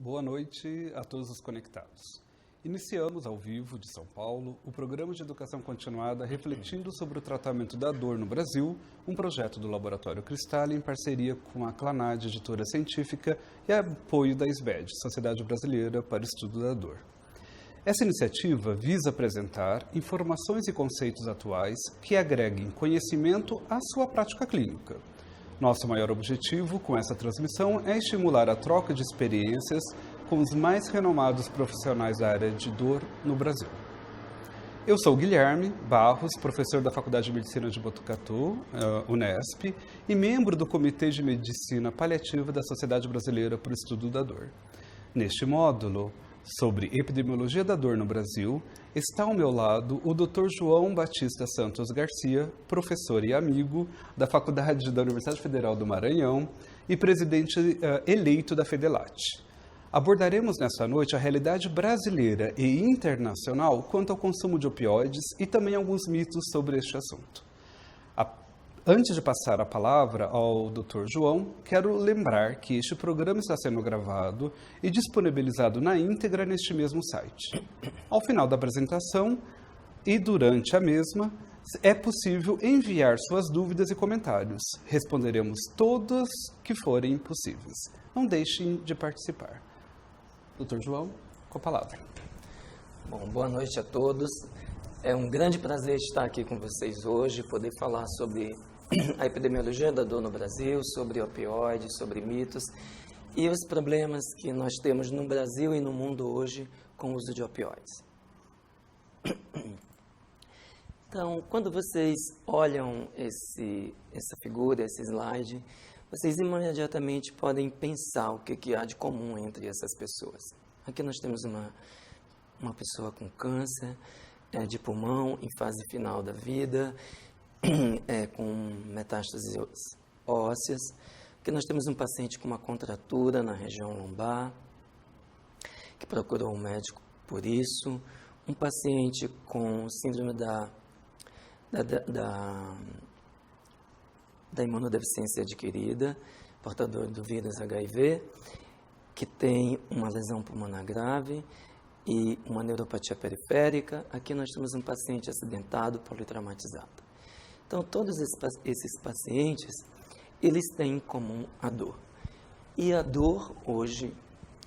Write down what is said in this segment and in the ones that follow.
Boa noite a todos os conectados. Iniciamos ao vivo de São Paulo o programa de educação continuada refletindo sobre o tratamento da dor no Brasil, um projeto do Laboratório Cristal em parceria com a Clanad, editora científica, e apoio da SBED, Sociedade Brasileira para o Estudo da Dor. Essa iniciativa visa apresentar informações e conceitos atuais que agreguem conhecimento à sua prática clínica. Nosso maior objetivo com essa transmissão é estimular a troca de experiências com os mais renomados profissionais da área de dor no Brasil. Eu sou Guilherme Barros, professor da Faculdade de Medicina de Botucatu, Unesp, e membro do Comitê de Medicina Paliativa da Sociedade Brasileira para o Estudo da Dor. Neste módulo, sobre epidemiologia da dor no Brasil, está ao meu lado o Dr. João Batista Santos Garcia, professor e amigo da Faculdade da Universidade Federal do Maranhão e presidente eleito da FEDELAT. Abordaremos nessa noite a realidade brasileira e internacional quanto ao consumo de opioides e também alguns mitos sobre este assunto. Antes de passar a palavra ao Dr. João, quero lembrar que este programa está sendo gravado e disponibilizado na íntegra neste mesmo site. Ao final da apresentação e durante a mesma, é possível enviar suas dúvidas e comentários. Responderemos todas que forem possíveis. Não deixem de participar. Dr. João, com a palavra. Bom, boa noite a todos. É um grande prazer estar aqui com vocês hoje, poder falar sobre a epidemiologia da dor no Brasil, sobre opioides, sobre mitos e os problemas que nós temos no Brasil e no mundo hoje com o uso de opioides. Então, quando vocês olham essa figura, esse slide, vocês imediatamente podem pensar o que há de comum entre essas pessoas. Aqui nós temos uma pessoa com câncer de pulmão em fase final da vida, com metástases ósseas. Aqui nós temos um paciente com uma contratura na região lombar, que procurou um médico por isso. Um paciente com síndrome da imunodeficiência adquirida, portador do vírus HIV, que tem uma lesão pulmonar grave e uma neuropatia periférica. Aqui nós temos um paciente acidentado, politraumatizado. Então, todos esses pacientes, eles têm em comum a dor. E a dor, hoje,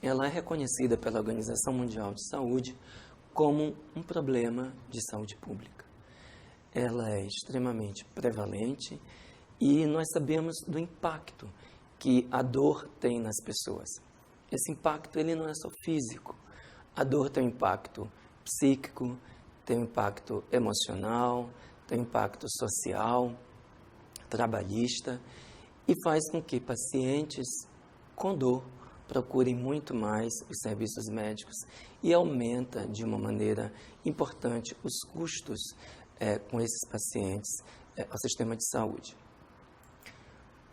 ela é reconhecida pela Organização Mundial de Saúde como um problema de saúde pública. Ela é extremamente prevalente e nós sabemos do impacto que a dor tem nas pessoas. Esse impacto, ele não é só físico. A dor tem um impacto psíquico, tem um impacto emocional, tem impacto social, trabalhista, e faz com que pacientes com dor procurem muito mais os serviços médicos e aumenta de uma maneira importante os custos com esses pacientes ao sistema de saúde.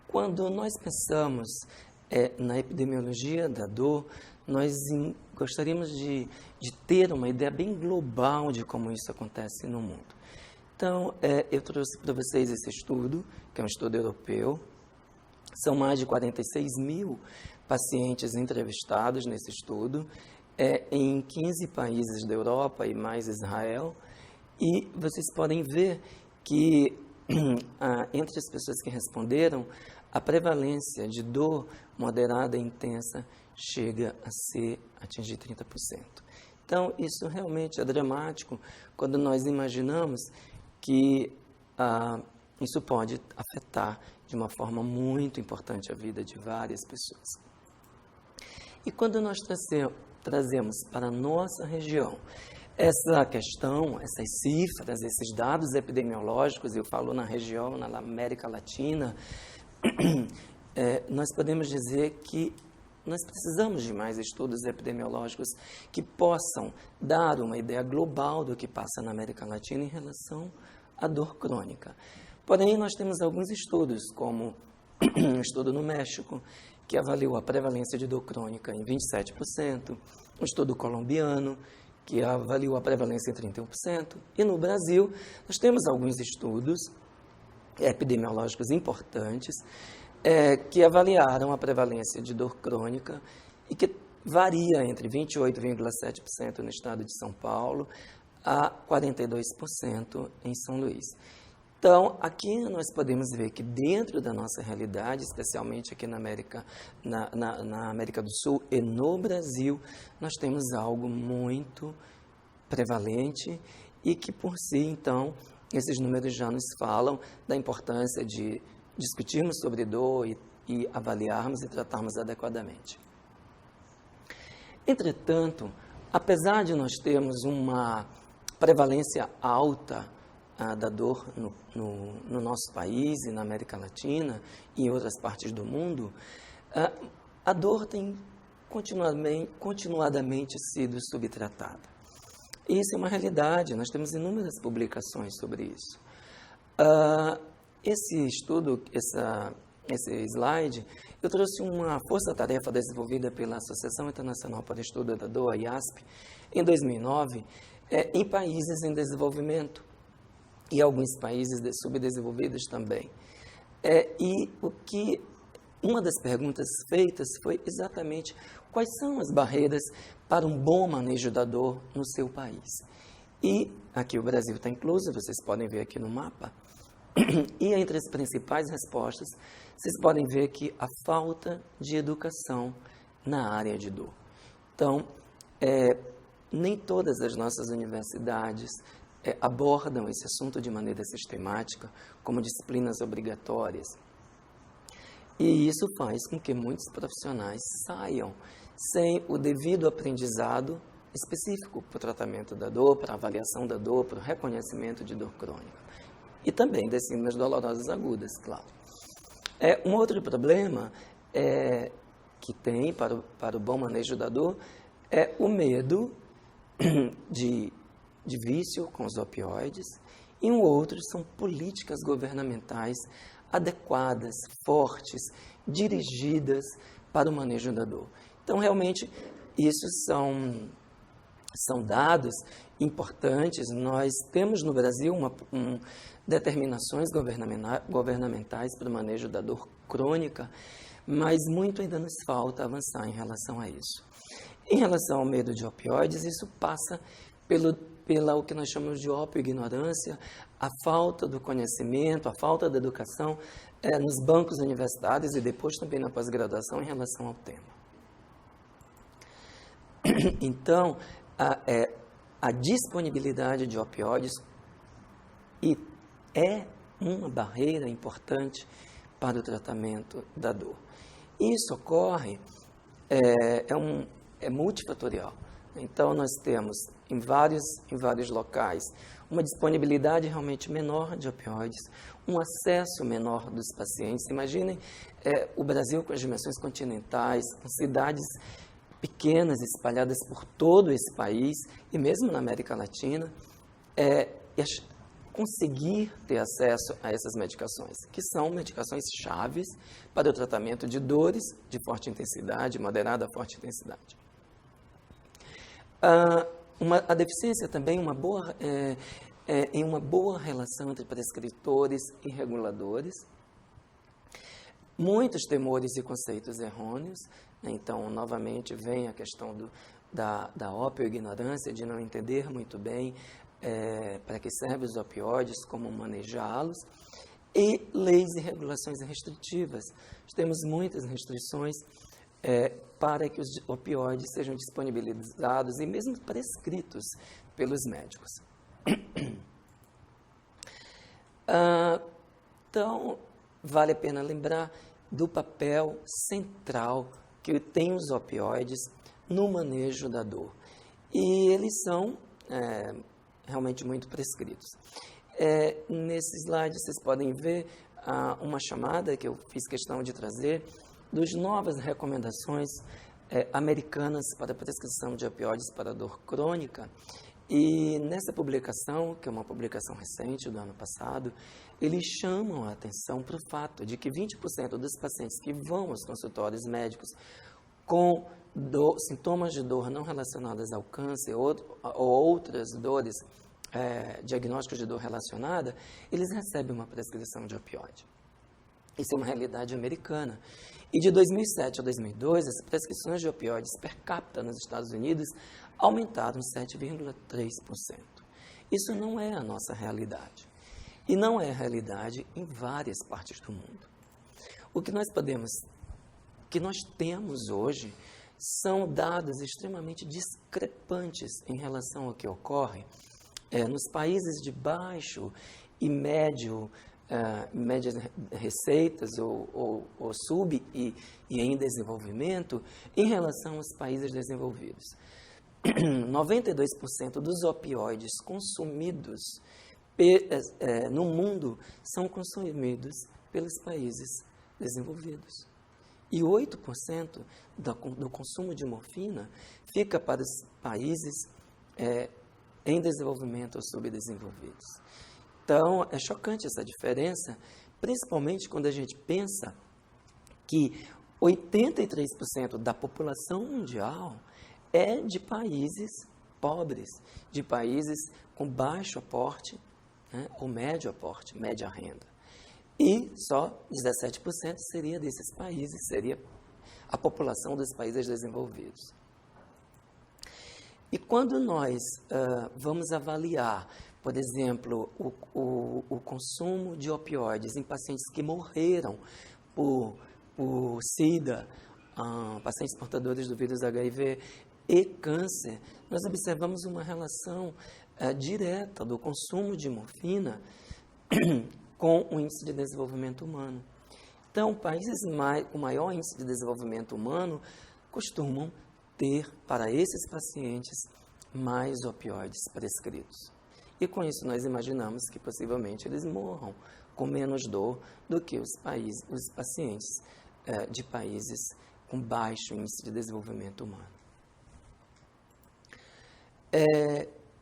Quando nós pensamos na epidemiologia da dor, nós gostaríamos de ter uma ideia bem global de como isso acontece no mundo. Então, eu trouxe para vocês esse estudo, que é um estudo europeu. São mais de 46 mil pacientes entrevistados nesse estudo, em 15 países da Europa e mais Israel. E vocês podem ver que, entre as pessoas que responderam, a prevalência de dor moderada e intensa chega a atingir 30%. Então, isso realmente é dramático quando nós imaginamos que isso pode afetar de uma forma muito importante a vida de várias pessoas. E quando nós trazemos para a nossa região essa questão, essas cifras, esses dados epidemiológicos, eu falo na região, na América Latina, nós podemos dizer que nós precisamos de mais estudos epidemiológicos que possam dar uma ideia global do que passa na América Latina em relação à dor crônica. Porém, nós temos alguns estudos, como um estudo no México, que avaliou a prevalência de dor crônica em 27%, um estudo colombiano, que avaliou a prevalência em 31%, e no Brasil, nós temos alguns estudos epidemiológicos importantes, que avaliaram a prevalência de dor crônica e que varia entre 28,7% no estado de São Paulo a 42% em São Luís. Então, aqui nós podemos ver que dentro da nossa realidade, especialmente aqui na América do Sul e no Brasil, nós temos algo muito prevalente e que, por si, então, esses números já nos falam da importância de discutirmos sobre dor e avaliarmos e tratarmos adequadamente. Entretanto, apesar de nós termos uma prevalência alta da dor no nosso país e na América Latina e em outras partes do mundo, a dor tem continuadamente sido subtratada. Isso é uma realidade, nós temos inúmeras publicações sobre isso. Esse estudo, esse slide, eu trouxe uma força-tarefa desenvolvida pela Associação Internacional para o Estudo da Dor, a IASP, em 2009, em países em desenvolvimento e alguns países subdesenvolvidos também. Uma das perguntas feitas foi exatamente quais são as barreiras para um bom manejo da dor no seu país. E aqui o Brasil está incluso, vocês podem ver aqui no mapa. E entre as principais respostas, vocês podem ver que a falta de educação na área de dor. Então, nem todas as nossas universidades abordam esse assunto de maneira sistemática, como disciplinas obrigatórias. E isso faz com que muitos profissionais saiam sem o devido aprendizado específico para o tratamento da dor, para a avaliação da dor, para o reconhecimento de dor crônica. E também das síndromes dolorosas agudas, claro. Um outro problema que tem para o bom manejo da dor é o medo de vício com os opioides, e um outro são políticas governamentais adequadas, fortes, dirigidas para o manejo da dor. Então, realmente, isso são dados importantes. Nós temos no Brasil determinações governamentais para o manejo da dor crônica, mas muito ainda nos falta avançar em relação a isso. Em relação ao medo de opioides, isso passa pela o que nós chamamos de opioignorância, a falta do conhecimento, a falta da educação nos bancos universitários e depois também na pós-graduação em relação ao tema. Então, a disponibilidade de opioides é uma barreira importante para o tratamento da dor. Isso ocorre, é multifatorial. Então, nós temos em vários locais uma disponibilidade realmente menor de opioides, um acesso menor dos pacientes. Imaginem o Brasil com as dimensões continentais, com cidades pequenas espalhadas por todo esse país e mesmo na América Latina, conseguir ter acesso a essas medicações, que são medicações chaves para o tratamento de dores de forte intensidade, moderada a forte intensidade. A deficiência também em uma boa relação entre prescritores e reguladores. Muitos temores e conceitos errôneos. Então, novamente, vem a questão da opioignorância, de não entender muito bem para que servem os opioides, como manejá-los, e leis e regulações restritivas. Temos muitas restrições para que os opioides sejam disponibilizados e mesmo prescritos pelos médicos. Então, vale a pena lembrar do papel central que tem os opioides no manejo da dor. E eles são realmente muito prescritos. Nesse slide vocês podem ver uma chamada que eu fiz questão de trazer das novas recomendações americanas para a prescrição de opioides para dor crônica. E nessa publicação, que é uma publicação recente do ano passado, eles chamam a atenção para o fato de que 20% dos pacientes que vão aos consultórios médicos com sintomas de dor não relacionadas ao câncer ou outras dores, diagnósticos de dor relacionada, eles recebem uma prescrição de opioide. Isso é uma realidade americana. E de 2007 a 2002, as prescrições de opioides per capita nos Estados Unidos aumentaram 7,3%. Isso não é a nossa realidade. E não é a realidade em várias partes do mundo. O que nós temos hoje são dados extremamente discrepantes em relação ao que ocorre nos países de baixo e médias receitas ou sub e em desenvolvimento em relação aos países desenvolvidos. 92% dos opioides consumidos no mundo são consumidos pelos países desenvolvidos. E 8% do consumo de morfina fica para os países em desenvolvimento ou subdesenvolvidos. Então, é chocante essa diferença, principalmente quando a gente pensa que 83% da população mundial é de países pobres, de países com baixo aporte, né, ou médio aporte, média renda. E só 17% seria desses países, seria a população dos países desenvolvidos. E quando nós vamos avaliar, por exemplo, o consumo de opioides em pacientes que morreram por SIDA, pacientes portadores do vírus HIV e câncer, nós observamos uma relação direta do consumo de morfina com o índice de desenvolvimento humano. Então, países com maior índice de desenvolvimento humano costumam ter, para esses pacientes, mais opioides prescritos. E com isso nós imaginamos que possivelmente eles morram com menos dor do que os pacientes de países com baixo índice de desenvolvimento humano.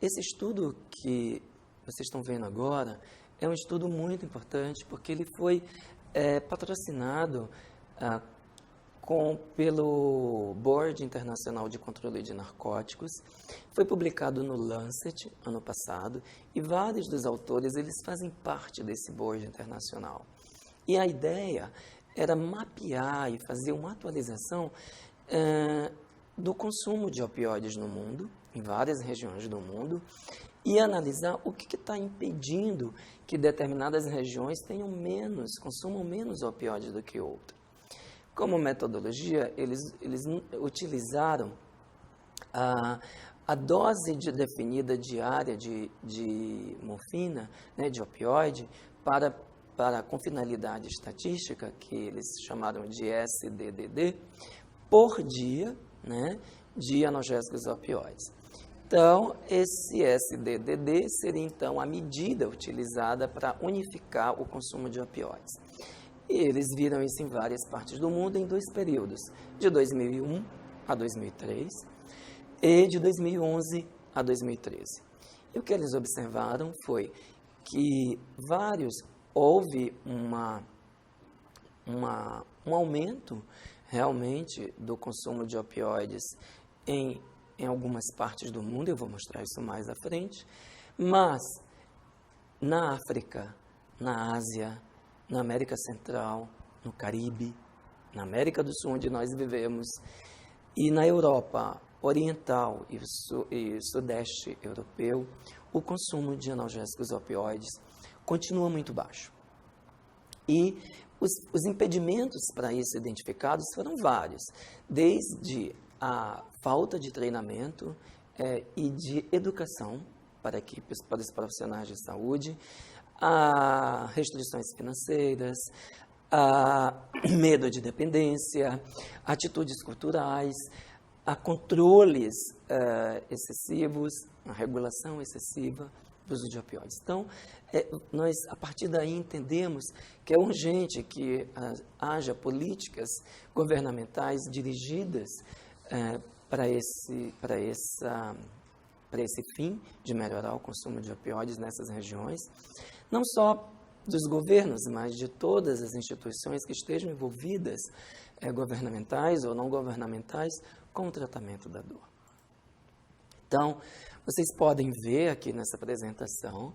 Esse estudo que vocês estão vendo agora é um estudo muito importante porque ele foi patrocinado pelo Board Internacional de Controle de Narcóticos, foi publicado no Lancet ano passado e vários dos autores eles fazem parte desse Board Internacional. E a ideia era mapear e fazer uma atualização do consumo de opioides no mundo, em várias regiões do mundo, e analisar o que está impedindo que determinadas regiões consumam menos opioides do que outras. Como metodologia, eles utilizaram a dose definida diária de morfina, né, de opioide, com finalidade estatística, que eles chamaram de SDDD, por dia, né, de analgésicos opioides. Então, esse SDDD seria, então, a medida utilizada para unificar o consumo de opioides. E eles viram isso em várias partes do mundo em 2 períodos, de 2001 a 2003 e de 2011 a 2013. E o que eles observaram foi que houve um aumento realmente do consumo de opioides em algumas partes do mundo, eu vou mostrar isso mais à frente, mas na África, na Ásia, na América Central, no Caribe, na América do Sul, onde nós vivemos, e na Europa Oriental e Sudeste Europeu, o consumo de analgésicos opioides continua muito baixo. E os impedimentos para isso identificados foram vários, desde a falta de treinamento e de educação para os profissionais de saúde, a restrições financeiras, a medo de dependência, atitudes culturais, a controles excessivos, a regulação excessiva do uso de opioides. Então, nós, a partir daí, entendemos que é urgente que haja políticas governamentais dirigidas para esse fim de melhorar o consumo de opioides nessas regiões, não só dos governos, mas de todas as instituições que estejam envolvidas, governamentais ou não governamentais, com o tratamento da dor. Então, vocês podem ver aqui nessa apresentação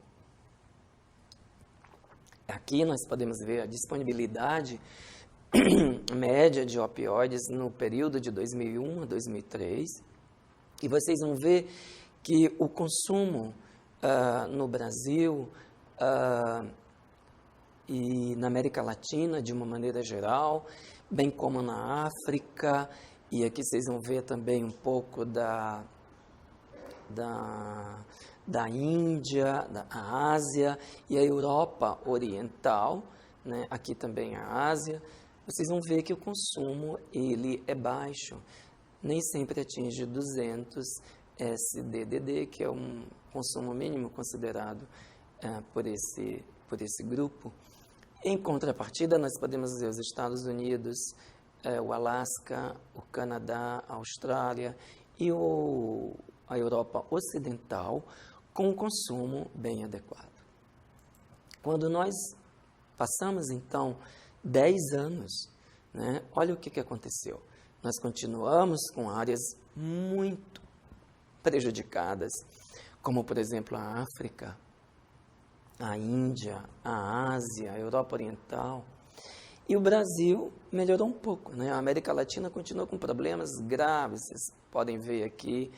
Aqui nós podemos ver a disponibilidade média de opioides no período de 2001 a 2003, e vocês vão ver que o consumo no Brasil e na América Latina, de uma maneira geral, bem como na África, e aqui vocês vão ver também um pouco da Índia, da Ásia e a Europa Oriental, né? Aqui também a Ásia, vocês vão ver que o consumo ele é baixo, nem sempre atinge 200 SDDD, que é um consumo mínimo considerado por esse grupo. Em contrapartida, nós podemos ver os Estados Unidos, o Alasca, o Canadá, a Austrália e a Europa Ocidental com um consumo bem adequado. Quando nós passamos, então, 10 anos, né, olha o que aconteceu. Nós continuamos com áreas muito prejudicadas, como, por exemplo, a África, a Índia, a Ásia, a Europa Oriental. E o Brasil melhorou um pouco, né? A América Latina continua com problemas graves. Vocês podem ver aqui,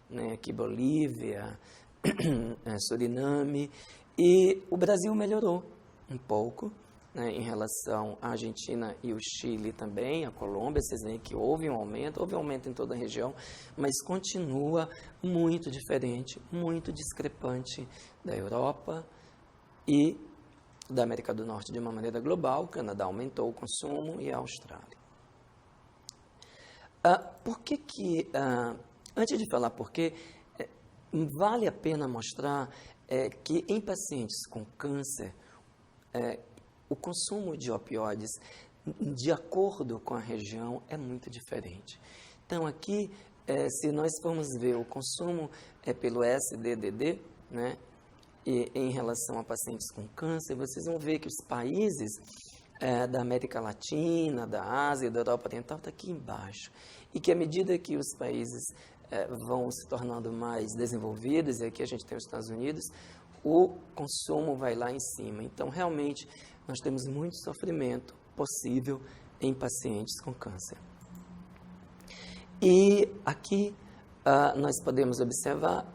né, aqui Bolívia, Suriname. E o Brasil melhorou um pouco, né, em relação à Argentina e o Chile também, a Colômbia. Vocês veem que houve um aumento em toda a região, mas continua muito diferente, muito discrepante da Europa e da América do Norte de uma maneira global. O Canadá aumentou o consumo e a Austrália. Antes de falar por quê, vale a pena mostrar que em pacientes com câncer, o consumo de opioides, de acordo com a região, é muito diferente. Então, aqui, se nós formos ver o consumo pelo SDDD, né, e em relação a pacientes com câncer, vocês vão ver que os países da América Latina, da Ásia e da Europa Oriental estão aqui embaixo. E que à medida que os países vão se tornando mais desenvolvidos, e aqui a gente tem os Estados Unidos, o consumo vai lá em cima. Então, realmente, nós temos muito sofrimento possível em pacientes com câncer. E aqui nós podemos observar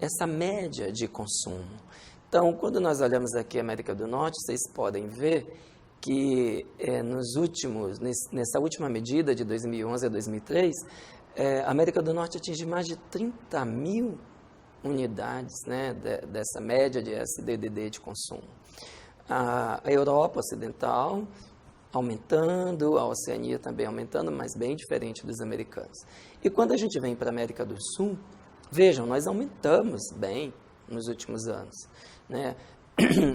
essa média de consumo. Então, quando nós olhamos aqui a América do Norte, vocês podem ver que nessa última medida de 2011 a 2003, a América do Norte atinge mais de 30 mil unidades, né, dessa média de SDDD de consumo. A Europa Ocidental aumentando, a Oceania também aumentando, mas bem diferente dos americanos. E quando a gente vem para a América do Sul, vejam, nós aumentamos bem nos últimos anos, né?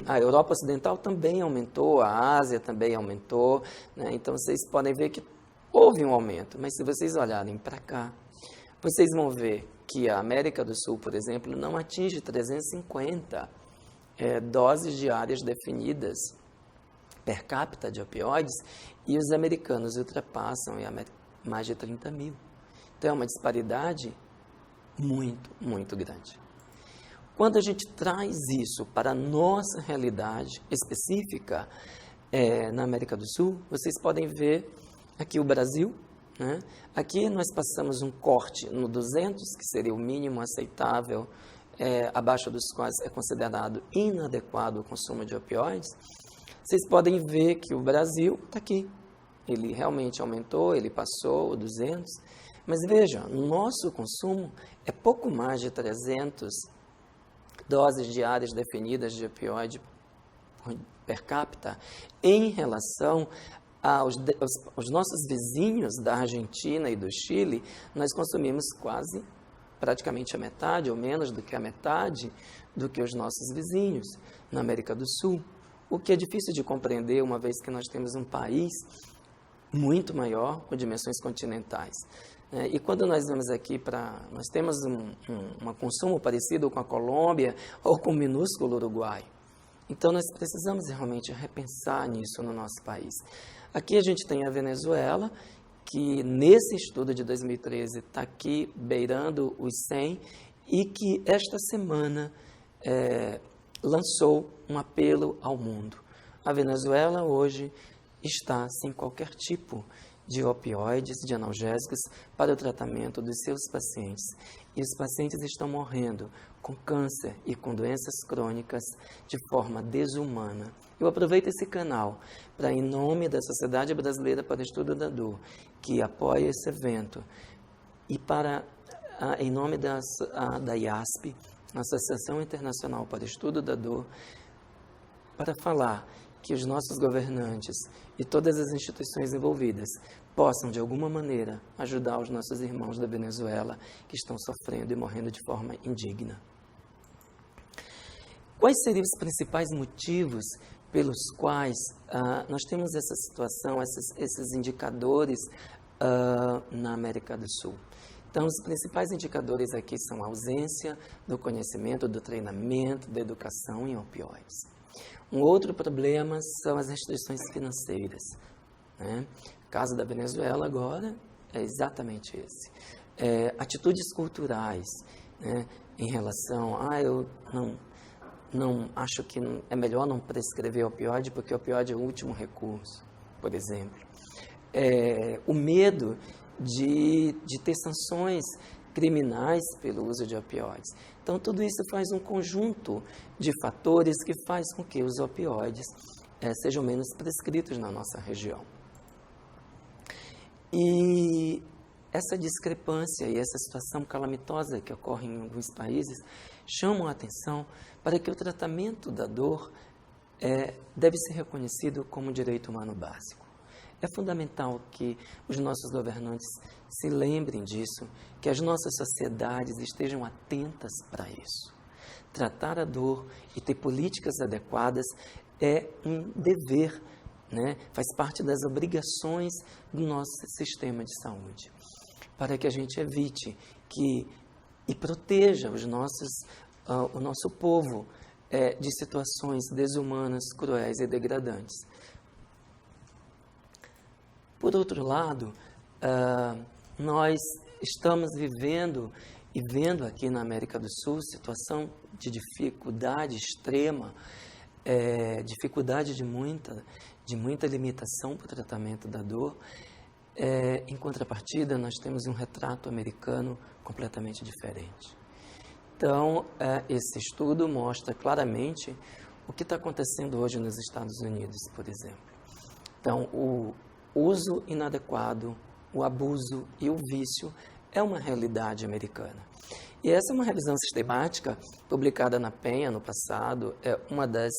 A Europa Ocidental também aumentou, a Ásia também aumentou, né? Então vocês podem ver que houve um aumento, mas se vocês olharem para cá, vocês vão ver que a América do Sul, por exemplo, não atinge 350 doses diárias definidas per capita de opioides, e os americanos ultrapassam mais de 30 mil. Então é uma disparidade muito, muito grande. Quando a gente traz isso para a nossa realidade específica na América do Sul, vocês podem ver aqui o Brasil, né? Aqui nós passamos um corte no 200, que seria o mínimo aceitável, abaixo dos quais é considerado inadequado o consumo de opioides. Vocês podem ver que o Brasil está aqui. Ele realmente aumentou, ele passou o 200, mas veja, nosso consumo é pouco mais de 300 doses diárias definidas de opioide per capita em relação aos nossos vizinhos da Argentina e do Chile. Nós consumimos praticamente a metade, ou menos do que a metade, do que os nossos vizinhos na América do Sul. O que é difícil de compreender, uma vez que nós temos um país muito maior, com dimensões continentais. E quando nós vamos aqui nós temos um consumo parecido com a Colômbia ou com o minúsculo Uruguai. Então, nós precisamos realmente repensar nisso no nosso país. Aqui a gente tem a Venezuela, que nesse estudo de 2013 está aqui beirando os 100, e que esta semana lançou um apelo ao mundo. A Venezuela hoje está sem qualquer tipo de opioides, de analgésicos para o tratamento dos seus pacientes. E os pacientes estão morrendo com câncer e com doenças crônicas de forma desumana. Eu aproveito esse canal para, em nome da Sociedade Brasileira para o Estudo da Dor, que apoia esse evento, e em nome da IASP, Associação Internacional para o Estudo da Dor, para falar que os nossos governantes e todas as instituições envolvidas possam, de alguma maneira, ajudar os nossos irmãos da Venezuela que estão sofrendo e morrendo de forma indigna. Quais seriam os principais motivos pelos quais nós temos essa situação, esses indicadores na América do Sul? Então, os principais indicadores aqui são a ausência do conhecimento, do treinamento, da educação em opioides. Um outro problema são as restrições financeiras, né? O caso da Venezuela agora é exatamente esse. Atitudes culturais, né, em relação eu não acho que é melhor não prescrever opioide porque o opioide é o último recurso, por exemplo. O medo de ter sanções criminais pelo uso de opioides. Então, tudo isso faz um conjunto de fatores que faz com que os opioides sejam menos prescritos na nossa região. E essa discrepância e essa situação calamitosa que ocorre em alguns países chamam a atenção para que o tratamento da dor deve ser reconhecido como direito humano básico. É fundamental que os nossos governantes se lembrem disso, que as nossas sociedades estejam atentas para isso. Tratar a dor e ter políticas adequadas é um dever, né? Faz parte das obrigações do nosso sistema de saúde, para que a gente evite e proteja o nosso povo de situações desumanas, cruéis e degradantes. Por outro lado, nós estamos vivendo e vendo aqui na América do Sul situação de dificuldade extrema, dificuldade de muita limitação para o tratamento da dor. Em contrapartida, nós temos um retrato americano completamente diferente. Então, esse estudo mostra claramente o que está acontecendo hoje nos Estados Unidos, por exemplo. Então, o uso inadequado, o abuso e o vício é uma realidade americana. E essa é uma revisão sistemática publicada na Penha no passado, é uma das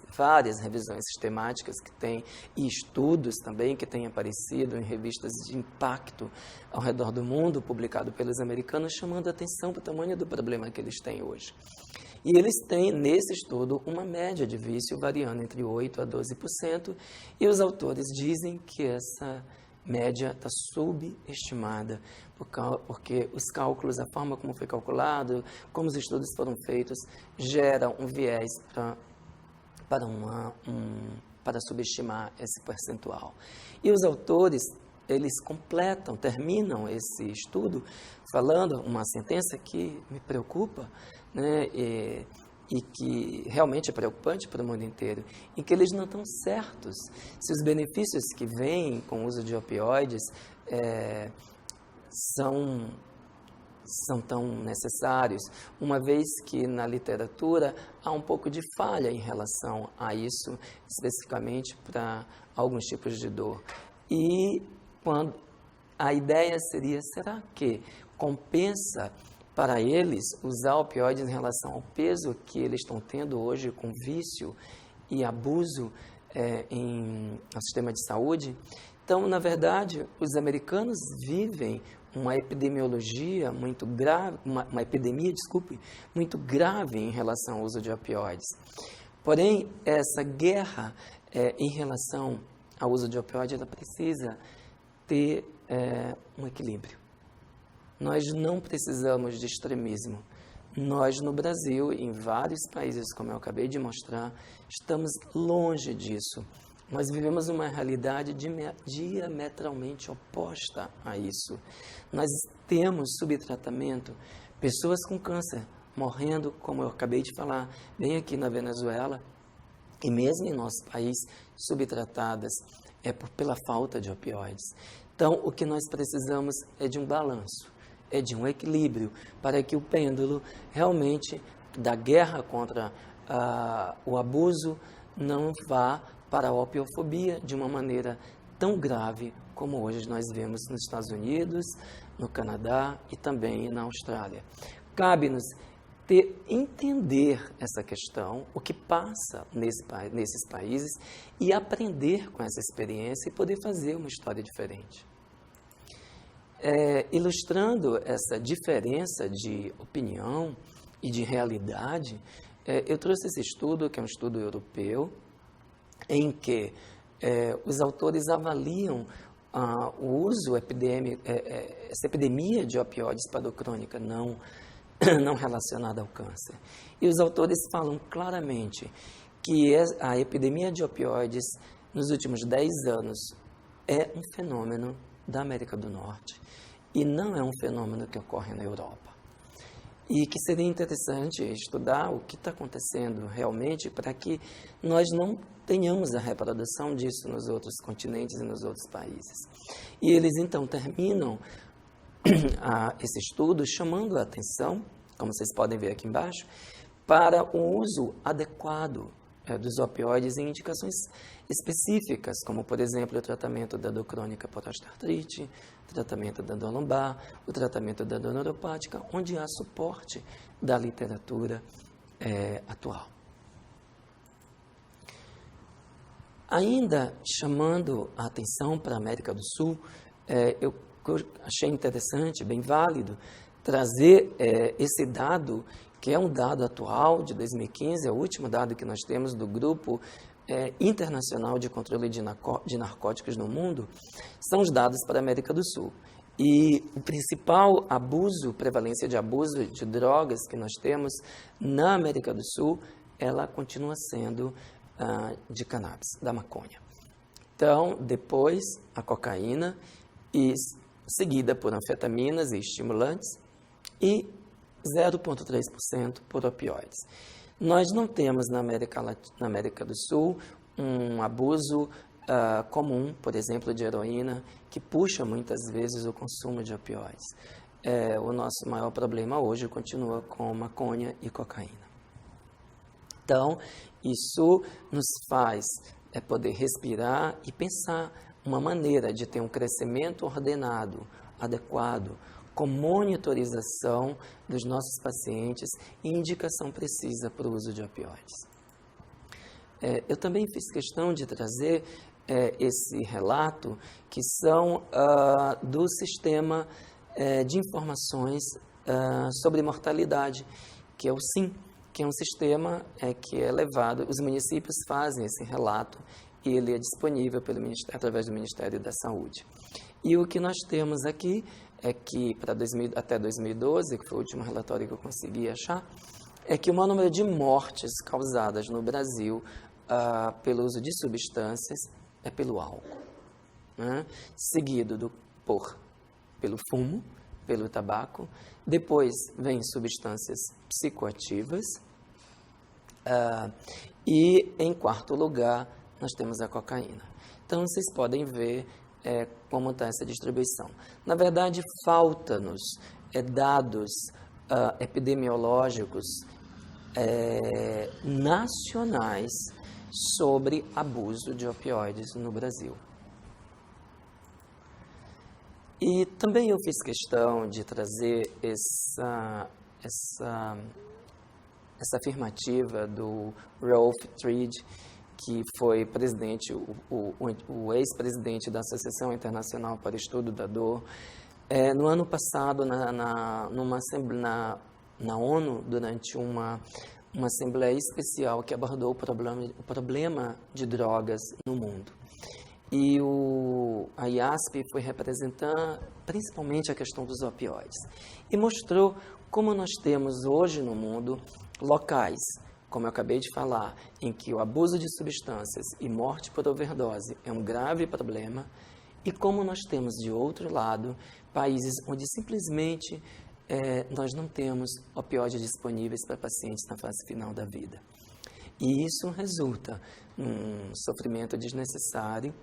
várias revisões sistemáticas que tem, e estudos também que têm aparecido em revistas de impacto ao redor do mundo, publicado pelos americanos, chamando a atenção para o tamanho do problema que eles têm hoje. E eles têm, nesse estudo, uma média de vício variando entre 8% a 12%, e os autores dizem que essa média está subestimada, porque os cálculos, a forma como foi calculado, como os estudos foram feitos, geram um viés para subestimar esse percentual. E os autores, eles terminam esse estudo falando uma sentença que me preocupa, né, e que realmente é preocupante para o mundo inteiro, em que eles não estão certos se os benefícios que vêm com o uso de opioides são tão necessários, uma vez que na literatura há um pouco de falha em relação a isso, especificamente para alguns tipos de dor. E quando a ideia seria, será que compensa para eles usar opioides em relação ao peso que eles estão tendo hoje com vício e abuso no sistema de saúde? Então, na verdade, os americanos vivem uma epidemia muito grave em relação ao uso de opioides. Porém, essa guerra em relação ao uso de opioides, ela precisa ter um equilíbrio. Nós não precisamos de extremismo. Nós, no Brasil, em vários países, como eu acabei de mostrar, estamos longe disso. Nós vivemos uma realidade diametralmente oposta a isso. Nós temos subtratamento, pessoas com câncer morrendo, como eu acabei de falar, bem aqui na Venezuela, e mesmo em nosso país, subtratadas pela falta de opioides. Então, o que nós precisamos é de um balanço, é de um equilíbrio, para que o pêndulo realmente da guerra contra o abuso não vá para a opiofobia de uma maneira tão grave como hoje nós vemos nos Estados Unidos, no Canadá e também na Austrália. Cabe-nos entender essa questão, o que passa nesses países e aprender com essa experiência e poder fazer uma história diferente. Ilustrando essa diferença de opinião e de realidade, eu trouxe esse estudo, que é um estudo europeu, em que os autores avaliam o uso essa epidemia de opioides padocrônica não relacionada ao câncer. E os autores falam claramente que a epidemia de opioides nos últimos 10 anos é um fenômeno da América do Norte e não é um fenômeno que ocorre na Europa. E que seria interessante estudar o que está acontecendo realmente para que nós não tenhamos a reprodução disso nos outros continentes e nos outros países. E eles então terminam esse estudo chamando a atenção, como vocês podem ver aqui embaixo, para o uso adequado dos opioides em indicações específicas, como, por exemplo, o tratamento da dor crônica por osteoartrite, o tratamento da dor lombar, o tratamento da dor neuropática, onde há suporte da literatura atual. Ainda chamando a atenção para a América do Sul, eu achei interessante, bem válido, trazer esse dado, que é um dado atual de 2015, é o último dado que nós temos do Grupo Internacional de Controle de Narcóticos no Mundo, são os dados para a América do Sul. E o principal prevalência de abuso de drogas que nós temos na América do Sul, ela continua sendo de cannabis, da maconha. Então, depois a cocaína, e seguida por anfetaminas e estimulantes, e 0,3% por opioides. Nós não temos na América do Sul um abuso comum, por exemplo, de heroína, que puxa muitas vezes o consumo de opioides. O nosso maior problema hoje continua com maconha e cocaína. Então, isso nos faz poder respirar e pensar uma maneira de ter um crescimento ordenado, adequado, com monitorização dos nossos pacientes e indicação precisa para o uso de opioides. Eu também fiz questão de trazer esse relato, que são do sistema de informações sobre mortalidade, que é o SIM, que é um sistema que é levado, os municípios fazem esse relato e ele é disponível através do Ministério da Saúde. E o que nós temos aqui é que até 2012, que foi o último relatório que eu consegui achar, é que o maior número de mortes causadas no Brasil pelo uso de substâncias é pelo álcool, né? Seguido pelo fumo, pelo tabaco, depois vem substâncias psicoativas e, em quarto lugar, nós temos a cocaína. Então, vocês podem ver como está essa distribuição. Na verdade, falta-nos dados epidemiológicos nacionais sobre abuso de opioides no Brasil. E também eu fiz questão de trazer essa afirmativa do Rolf Treed, que foi presidente, o ex-presidente da Associação Internacional para o Estudo da Dor. No ano passado, na ONU, durante uma assembleia especial que abordou o problema de drogas no mundo. E a IASP foi representar principalmente a questão dos opioides. E mostrou como nós temos hoje no mundo locais, como eu acabei de falar, em que o abuso de substâncias e morte por overdose é um grave problema, e como nós temos, de outro lado, países onde simplesmente nós não temos opioides disponíveis para pacientes na fase final da vida. E isso resulta num sofrimento desnecessário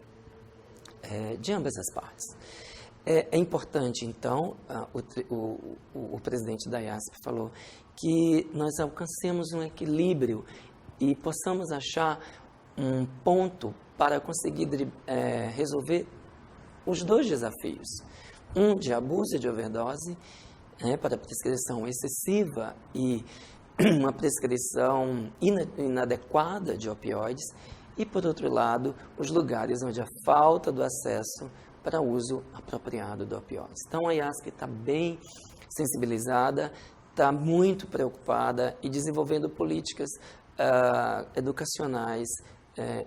de ambas as partes. É importante, então, o presidente da IASP falou que nós alcancemos um equilíbrio e possamos achar um ponto para conseguir resolver os dois desafios. Um de abuso de overdose, para prescrição excessiva e uma prescrição inadequada de opioides, e, por outro lado, os lugares onde a falta do acesso para uso apropriado de opioides. Então, a IASP está bem sensibilizada, está muito preocupada e desenvolvendo políticas educacionais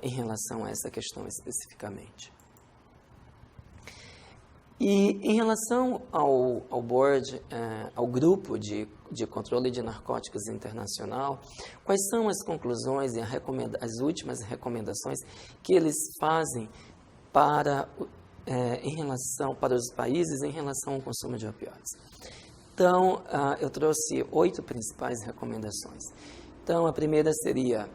em relação a essa questão especificamente. E em relação ao board, ao grupo de controle de narcóticos internacional, quais são as conclusões e as últimas recomendações que eles fazem para os países em relação ao consumo de opioides? Então, eu trouxe 8 principais recomendações. Então, a primeira seria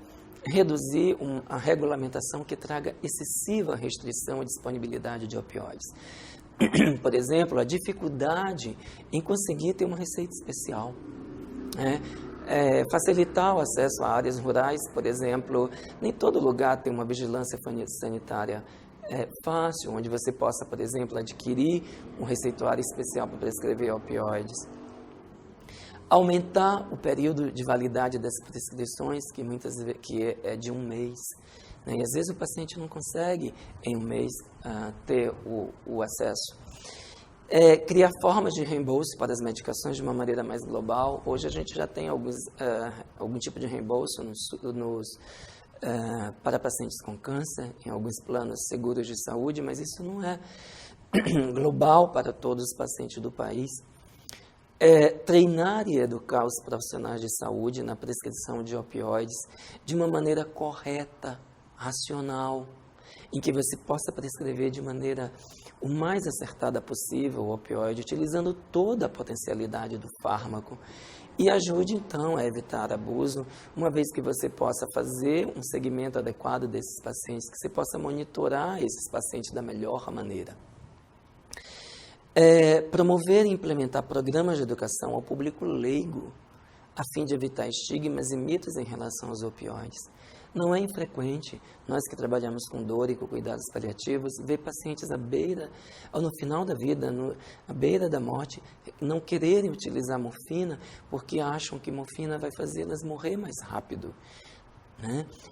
reduzir a regulamentação que traga excessiva restrição à disponibilidade de opioides. Por exemplo, a dificuldade em conseguir ter uma receita especial. Facilitar o acesso a áreas rurais, por exemplo, nem todo lugar tem uma vigilância sanitária fácil, onde você possa, por exemplo, adquirir um receituário especial para prescrever opioides. Aumentar o período de validade das prescrições, que é de 1 mês. E às vezes o paciente não consegue, em 1 mês, ter o acesso. Criar formas de reembolso para as medicações de uma maneira mais global. Hoje a gente já tem algum tipo de reembolso para pacientes com câncer, em alguns planos seguros de saúde, mas isso não é global para todos os pacientes do país. Treinar e educar os profissionais de saúde na prescrição de opioides de uma maneira correta, racional, em que você possa prescrever de maneira o mais acertada possível o opioide, utilizando toda a potencialidade do fármaco, e ajude então a evitar abuso, uma vez que você possa fazer um segmento adequado desses pacientes, que você possa monitorar esses pacientes da melhor maneira. Promover e implementar programas de educação ao público leigo, a fim de evitar estigmas e mitos em relação aos opioides. Não é infrequente, nós que trabalhamos com dor e com cuidados paliativos, ver pacientes no final da vida, à beira da morte, não quererem utilizar morfina porque acham que morfina vai fazê-las morrer mais rápido.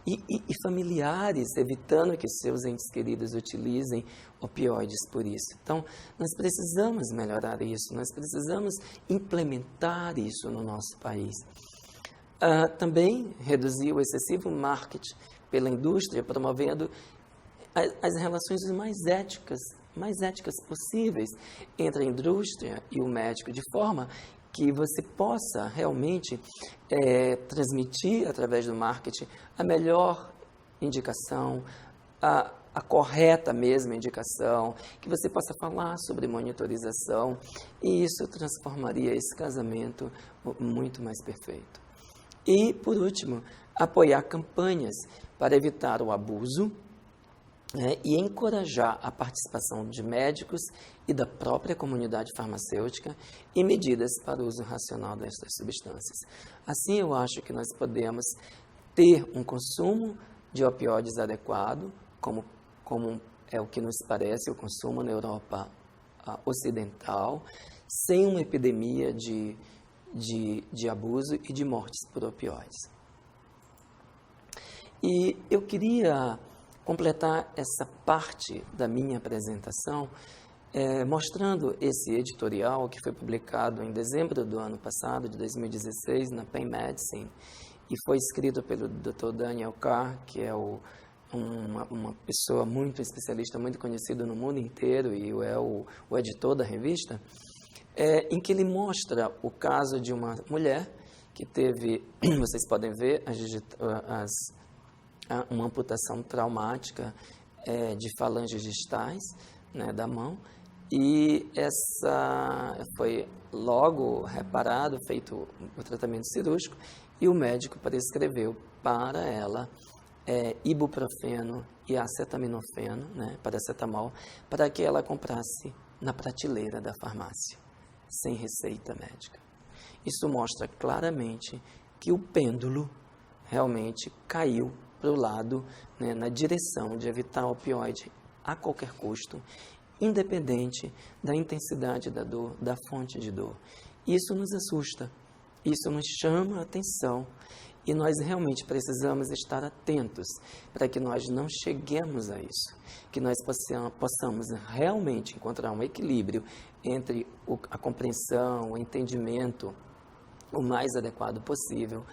E familiares evitando que seus entes queridos utilizem opioides por isso. Então, nós precisamos melhorar isso, nós precisamos implementar isso no nosso país. Também reduzir o excessivo marketing pela indústria, promovendo as relações mais éticas possíveis entre a indústria e o médico, de forma que você possa realmente transmitir, através do marketing, a melhor indicação, a correta mesma indicação, que você possa falar sobre monitorização, e isso transformaria esse casamento muito mais perfeito. E, por último, apoiar campanhas para evitar o abuso, e encorajar a participação de médicos e da própria comunidade farmacêutica em medidas para o uso racional destas substâncias. Assim, eu acho que nós podemos ter um consumo de opioides adequado, como é o que nos parece o consumo na Europa Ocidental, sem uma epidemia de abuso e de mortes por opioides. E eu queria completar essa parte da minha apresentação mostrando esse editorial que foi publicado em dezembro do ano passado, de 2016, na Pain Medicine, e foi escrito pelo Dr. Daniel Carr, que é uma pessoa muito especialista, muito conhecido no mundo inteiro, e é o editor da revista, em que ele mostra o caso de uma mulher que teve, vocês podem ver, uma amputação traumática de falanges distais, da mão, E essa foi logo reparado, feito o tratamento cirúrgico, e o médico prescreveu para ela ibuprofeno e acetaminofeno, né, paracetamol, para que ela comprasse na prateleira da farmácia, sem receita médica. Isso mostra claramente que o pêndulo realmente caiu para o lado, né, na direção de evitar opioide a qualquer custo, independente da intensidade da dor, da fonte de dor. Isso nos assusta, isso nos chama a atenção e nós realmente precisamos estar atentos para que nós não cheguemos a isso, que nós possamos realmente encontrar um equilíbrio entre a compreensão, o entendimento, o mais adequado possível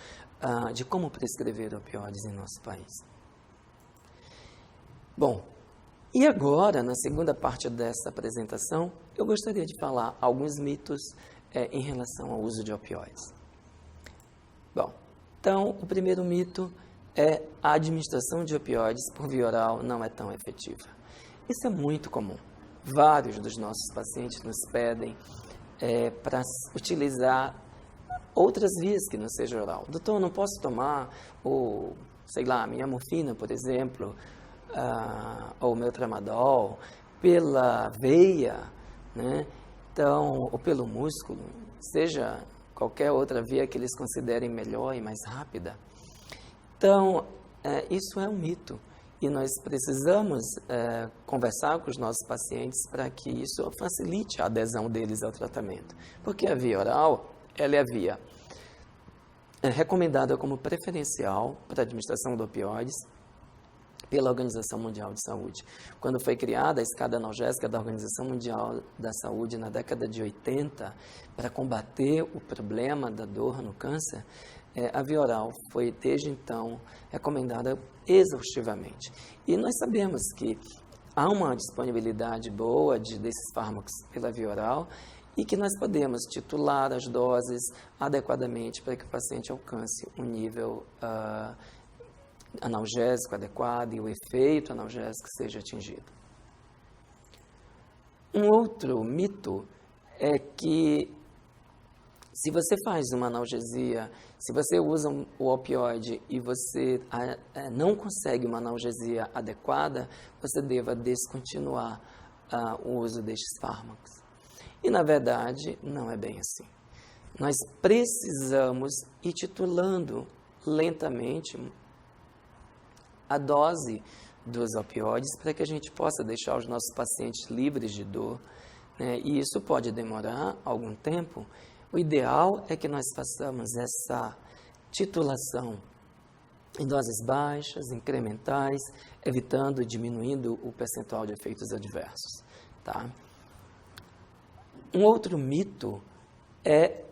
de como prescrever opioides em nosso país. Bom, e agora, na segunda parte dessa apresentação, eu gostaria de falar alguns mitos em relação ao uso de opioides. Bom, então, o primeiro mito é a administração de opioides por via oral não é tão efetiva. Isso é muito comum. Vários dos nossos pacientes nos pedem para utilizar outras vias que não seja oral. Doutor, eu não posso tomar a minha morfina, por exemplo, ou o meu tramadol pela veia, né? Então, ou pelo músculo, seja qualquer outra via que eles considerem melhor e mais rápida. Então, isso é um mito e nós precisamos conversar com os nossos pacientes para que isso facilite a adesão deles ao tratamento, porque a via oral, ela é a via recomendada como preferencial para a administração de opioides pela Organização Mundial de Saúde. Quando foi criada a escada analgésica da Organização Mundial da Saúde na década de 80, para combater o problema da dor no câncer, a via oral foi, desde então, recomendada exaustivamente. E nós sabemos que há uma disponibilidade boa desses fármacos pela via oral e que nós podemos titular as doses adequadamente para que o paciente alcance um nível analgésico adequado e o efeito analgésico seja atingido. Um outro mito é que se você faz uma analgesia, se você usa o opioide e você não consegue uma analgesia adequada, você deva descontinuar o uso destes fármacos. E, na verdade, não é bem assim. Nós precisamos ir titulando lentamente a dose dos opioides para que a gente possa deixar os nossos pacientes livres de dor, né? E isso pode demorar algum tempo. O ideal é que nós façamos essa titulação em doses baixas, incrementais, evitando e diminuindo o percentual de efeitos adversos, tá? Um outro mito é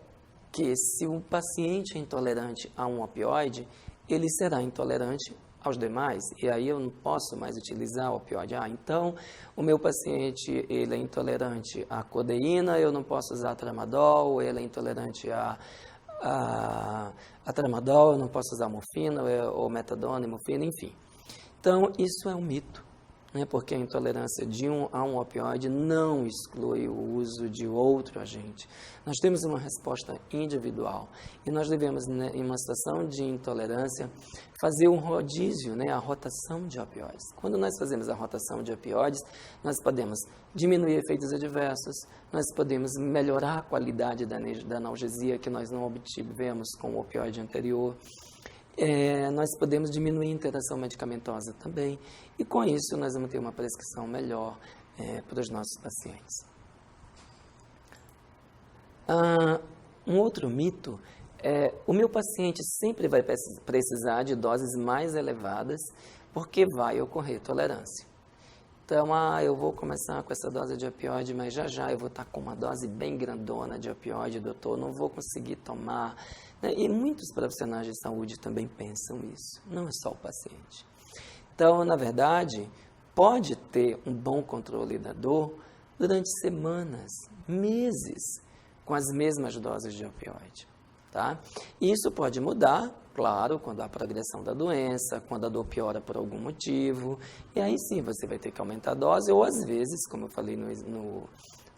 que se o paciente é intolerante a um opioide, ele será intolerante aos demais, e aí eu não posso mais utilizar o opioide. Então, o meu paciente ele é intolerante à codeína, eu não posso usar tramadol, ele é intolerante a tramadol, eu não posso usar morfina, ou metadona e morfina, enfim. Então, isso é um mito, né? Porque a intolerância a um opioide não exclui o uso de outro agente. Nós temos uma resposta individual e nós devemos, né, em uma situação de intolerância, fazer um rodízio, né, a rotação de opioides. Quando nós fazemos a rotação de opioides, nós podemos diminuir efeitos adversos, nós podemos melhorar a qualidade da analgesia que nós não obtivemos com o opioide anterior. Nós podemos diminuir a interação medicamentosa também, e com isso nós vamos ter uma prescrição melhor para os nossos pacientes. Um outro mito é o meu paciente sempre vai precisar de doses mais elevadas porque vai ocorrer tolerância. Então, eu vou começar com essa dose de opioide, mas já eu vou estar com uma dose bem grandona de opioide, doutor, não vou conseguir tomar. E muitos profissionais de saúde também pensam isso, não é só o paciente. Então, na verdade, pode ter um bom controle da dor durante semanas, meses, com as mesmas doses de opioide, tá? E isso pode mudar Claro, quando há progressão da doença, quando a dor piora por algum motivo, e aí sim você vai ter que aumentar a dose, ou às vezes, como eu falei no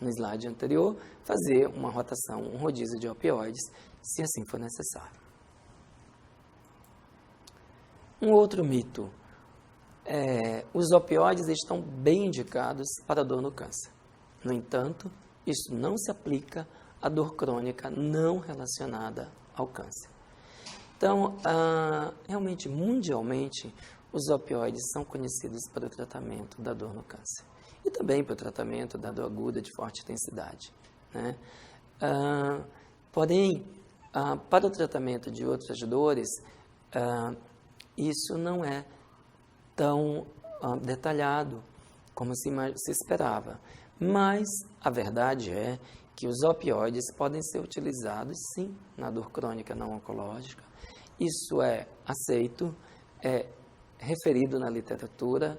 slide anterior, fazer uma rotação, um rodízio de opioides, se assim for necessário. Um outro mito, os opioides estão bem indicados para a dor no câncer. No entanto, isso não se aplica à dor crônica não relacionada ao câncer. Então, realmente, mundialmente, os opioides são conhecidos para o tratamento da dor no câncer e também para o tratamento da dor aguda de forte intensidade, né? Porém, para o tratamento de outras dores, isso não é tão detalhado como se esperava. Mas a verdade é que os opioides podem ser utilizados, sim, na dor crônica não oncológica. Isso é aceito, é referido na literatura.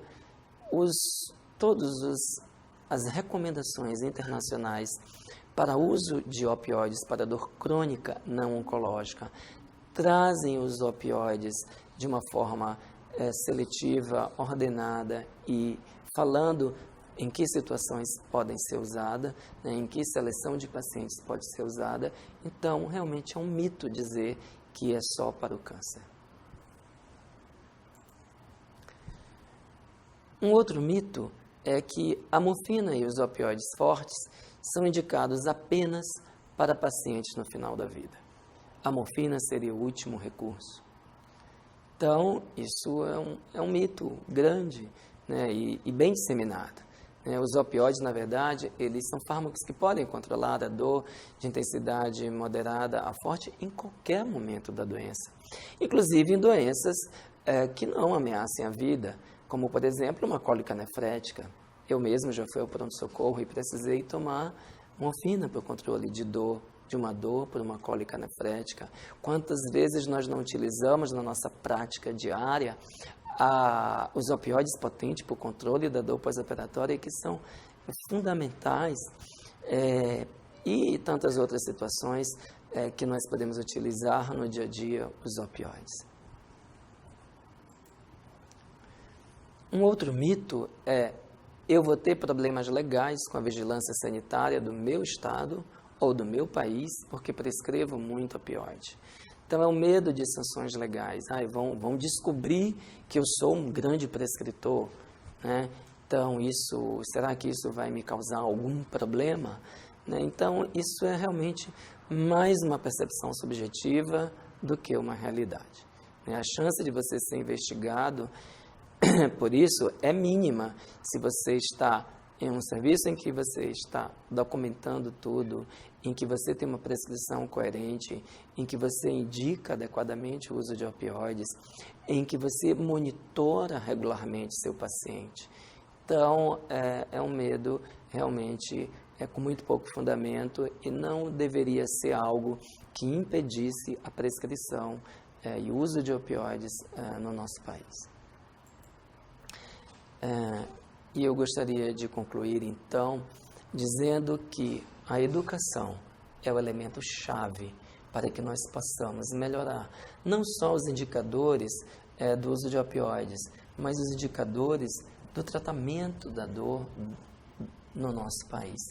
As recomendações internacionais para uso de opioides para dor crônica não oncológica trazem os opioides de uma forma seletiva, ordenada e falando em que situações podem ser usadas, né, em que seleção de pacientes pode ser usada. Então, realmente é um mito dizer que é só para o câncer. Um outro mito é que a morfina e os opioides fortes são indicados apenas para pacientes no final da vida. A morfina seria o último recurso. Então, isso é um mito grande, né, e bem disseminado. Os opioides, na verdade, eles são fármacos que podem controlar a dor de intensidade moderada a forte em qualquer momento da doença. Inclusive em doenças que não ameacem a vida, como, por exemplo, uma cólica nefrética. Eu mesmo já fui ao pronto-socorro e precisei tomar morfina para o controle de uma dor por uma cólica nefrética. Quantas vezes nós não utilizamos na nossa prática diária os opioides potentes para o controle da dor pós-operatória, que são fundamentais, e tantas outras situações que nós podemos utilizar no dia a dia os opioides. Um outro mito é: eu vou ter problemas legais com a vigilância sanitária do meu estado ou do meu país porque prescrevo muito opioide. Então, é o medo de sanções legais. Vão descobrir que eu sou um grande prescritor, né? Então, será que isso vai me causar algum problema? Né? Então, isso é realmente mais uma percepção subjetiva do que uma realidade. Né? A chance de você ser investigado por isso é mínima se você está em um serviço em que você está documentando tudo, em que você tem uma prescrição coerente, em que você indica adequadamente o uso de opioides, em que você monitora regularmente seu paciente. Então, é um medo realmente com muito pouco fundamento e não deveria ser algo que impedisse a prescrição e o uso de opioides no nosso país. E eu gostaria de concluir, então, dizendo que a educação é o elemento-chave para que nós possamos melhorar não só os indicadores do uso de opioides, mas os indicadores do tratamento da dor no nosso país.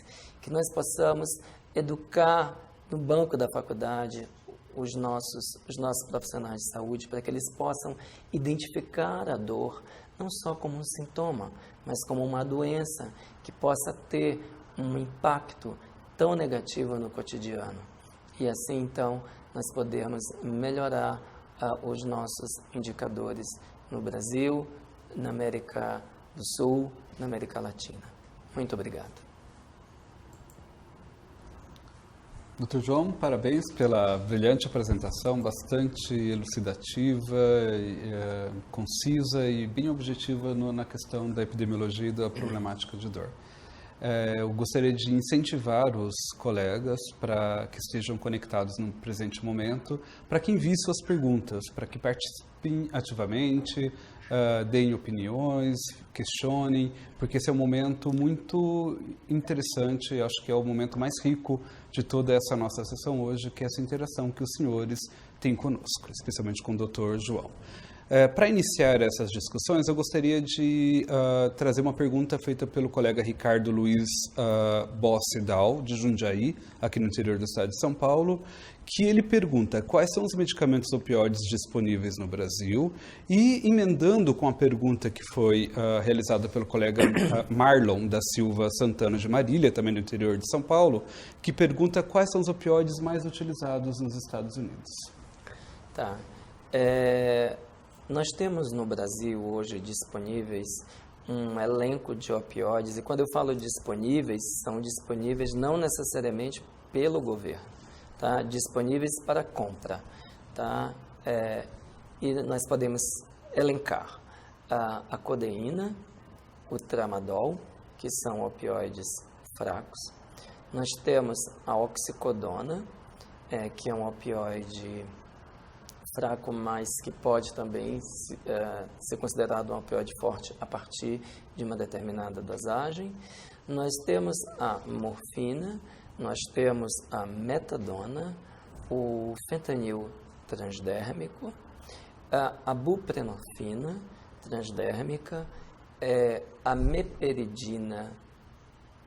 Que nós possamos educar no banco da faculdade os nossos profissionais de saúde para que eles possam identificar a dor não só como um sintoma, mas como uma doença que possa ter um impacto tão negativo no cotidiano. E assim, então, nós podemos melhorar os nossos indicadores no Brasil, na América do Sul, na América Latina. Muito obrigado. Dr. João, parabéns pela brilhante apresentação, bastante elucidativa, concisa e bem objetiva na questão da epidemiologia e da problemática de dor. Eu gostaria de incentivar os colegas para que estejam conectados no presente momento, para que enviem suas perguntas, para que participem ativamente, deem opiniões, questionem, porque esse é um momento muito interessante, acho que é o momento mais rico de toda essa nossa sessão hoje, que é essa interação que os senhores têm conosco, especialmente com o Dr. João. Para iniciar essas discussões, eu gostaria de trazer uma pergunta feita pelo colega Ricardo Luiz Bossidal, de Jundiaí, aqui no interior do estado de São Paulo, que ele pergunta quais são os medicamentos opioides disponíveis no Brasil, e emendando com a pergunta que foi realizada pelo colega Marlon da Silva Santana de Marília, também no interior de São Paulo, que pergunta quais são os opioides mais utilizados nos Estados Unidos. Tá. Nós temos no Brasil hoje disponíveis um elenco de opioides, e quando eu falo disponíveis, são disponíveis não necessariamente pelo governo, tá? Disponíveis para compra, tá? E nós podemos elencar a codeína, o tramadol, que são opioides fracos. Nós temos a oxicodona, que é um opioide fraco, mas que pode também ser considerado um opioide forte a partir de uma determinada dosagem. Nós temos a morfina, nós temos a metadona, o fentanil transdérmico, a buprenorfina transdérmica, a meperidina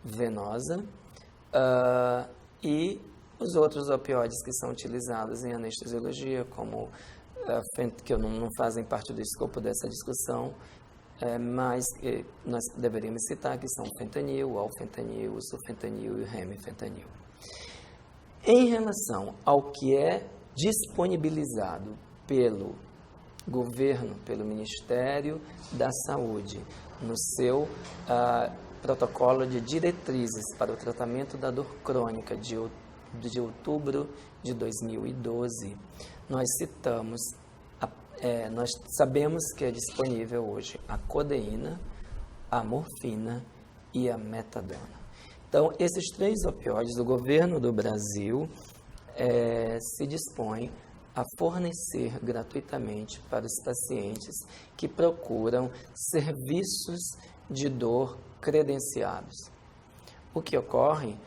venosa e os outros opioides que são utilizados em anestesiologia, como que não fazem parte do escopo dessa discussão, mas nós deveríamos citar, que são o fentanil, o alfentanil, o sulfentanil e o remifentanil. Em relação ao que é disponibilizado pelo governo, pelo Ministério da Saúde, no seu protocolo de diretrizes para o tratamento da dor crônica de outubro de 2012, nós sabemos que é disponível hoje a codeína, a morfina e a metadona. Então, esses 3 opioides, o governo do Brasil se dispõe a fornecer gratuitamente para os pacientes que procuram serviços de dor credenciados. O que ocorre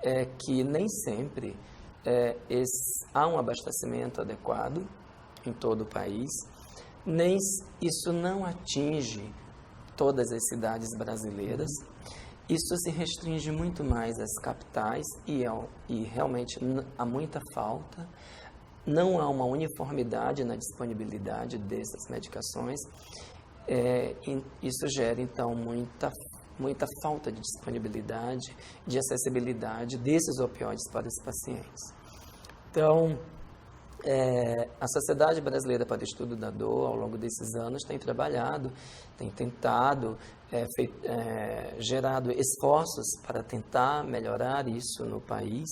é que nem sempre há um abastecimento adequado em todo o país, nem isso não atinge todas as cidades brasileiras. Isso se restringe muito mais às capitais e realmente há muita falta. Não há uma uniformidade na disponibilidade dessas medicações. Isso gera, então, muita falta de disponibilidade, de acessibilidade desses opioides para os pacientes. Então, a Sociedade Brasileira para o Estudo da Dor, ao longo desses anos, tem trabalhado, tem tentado, gerado esforços para tentar melhorar isso no país.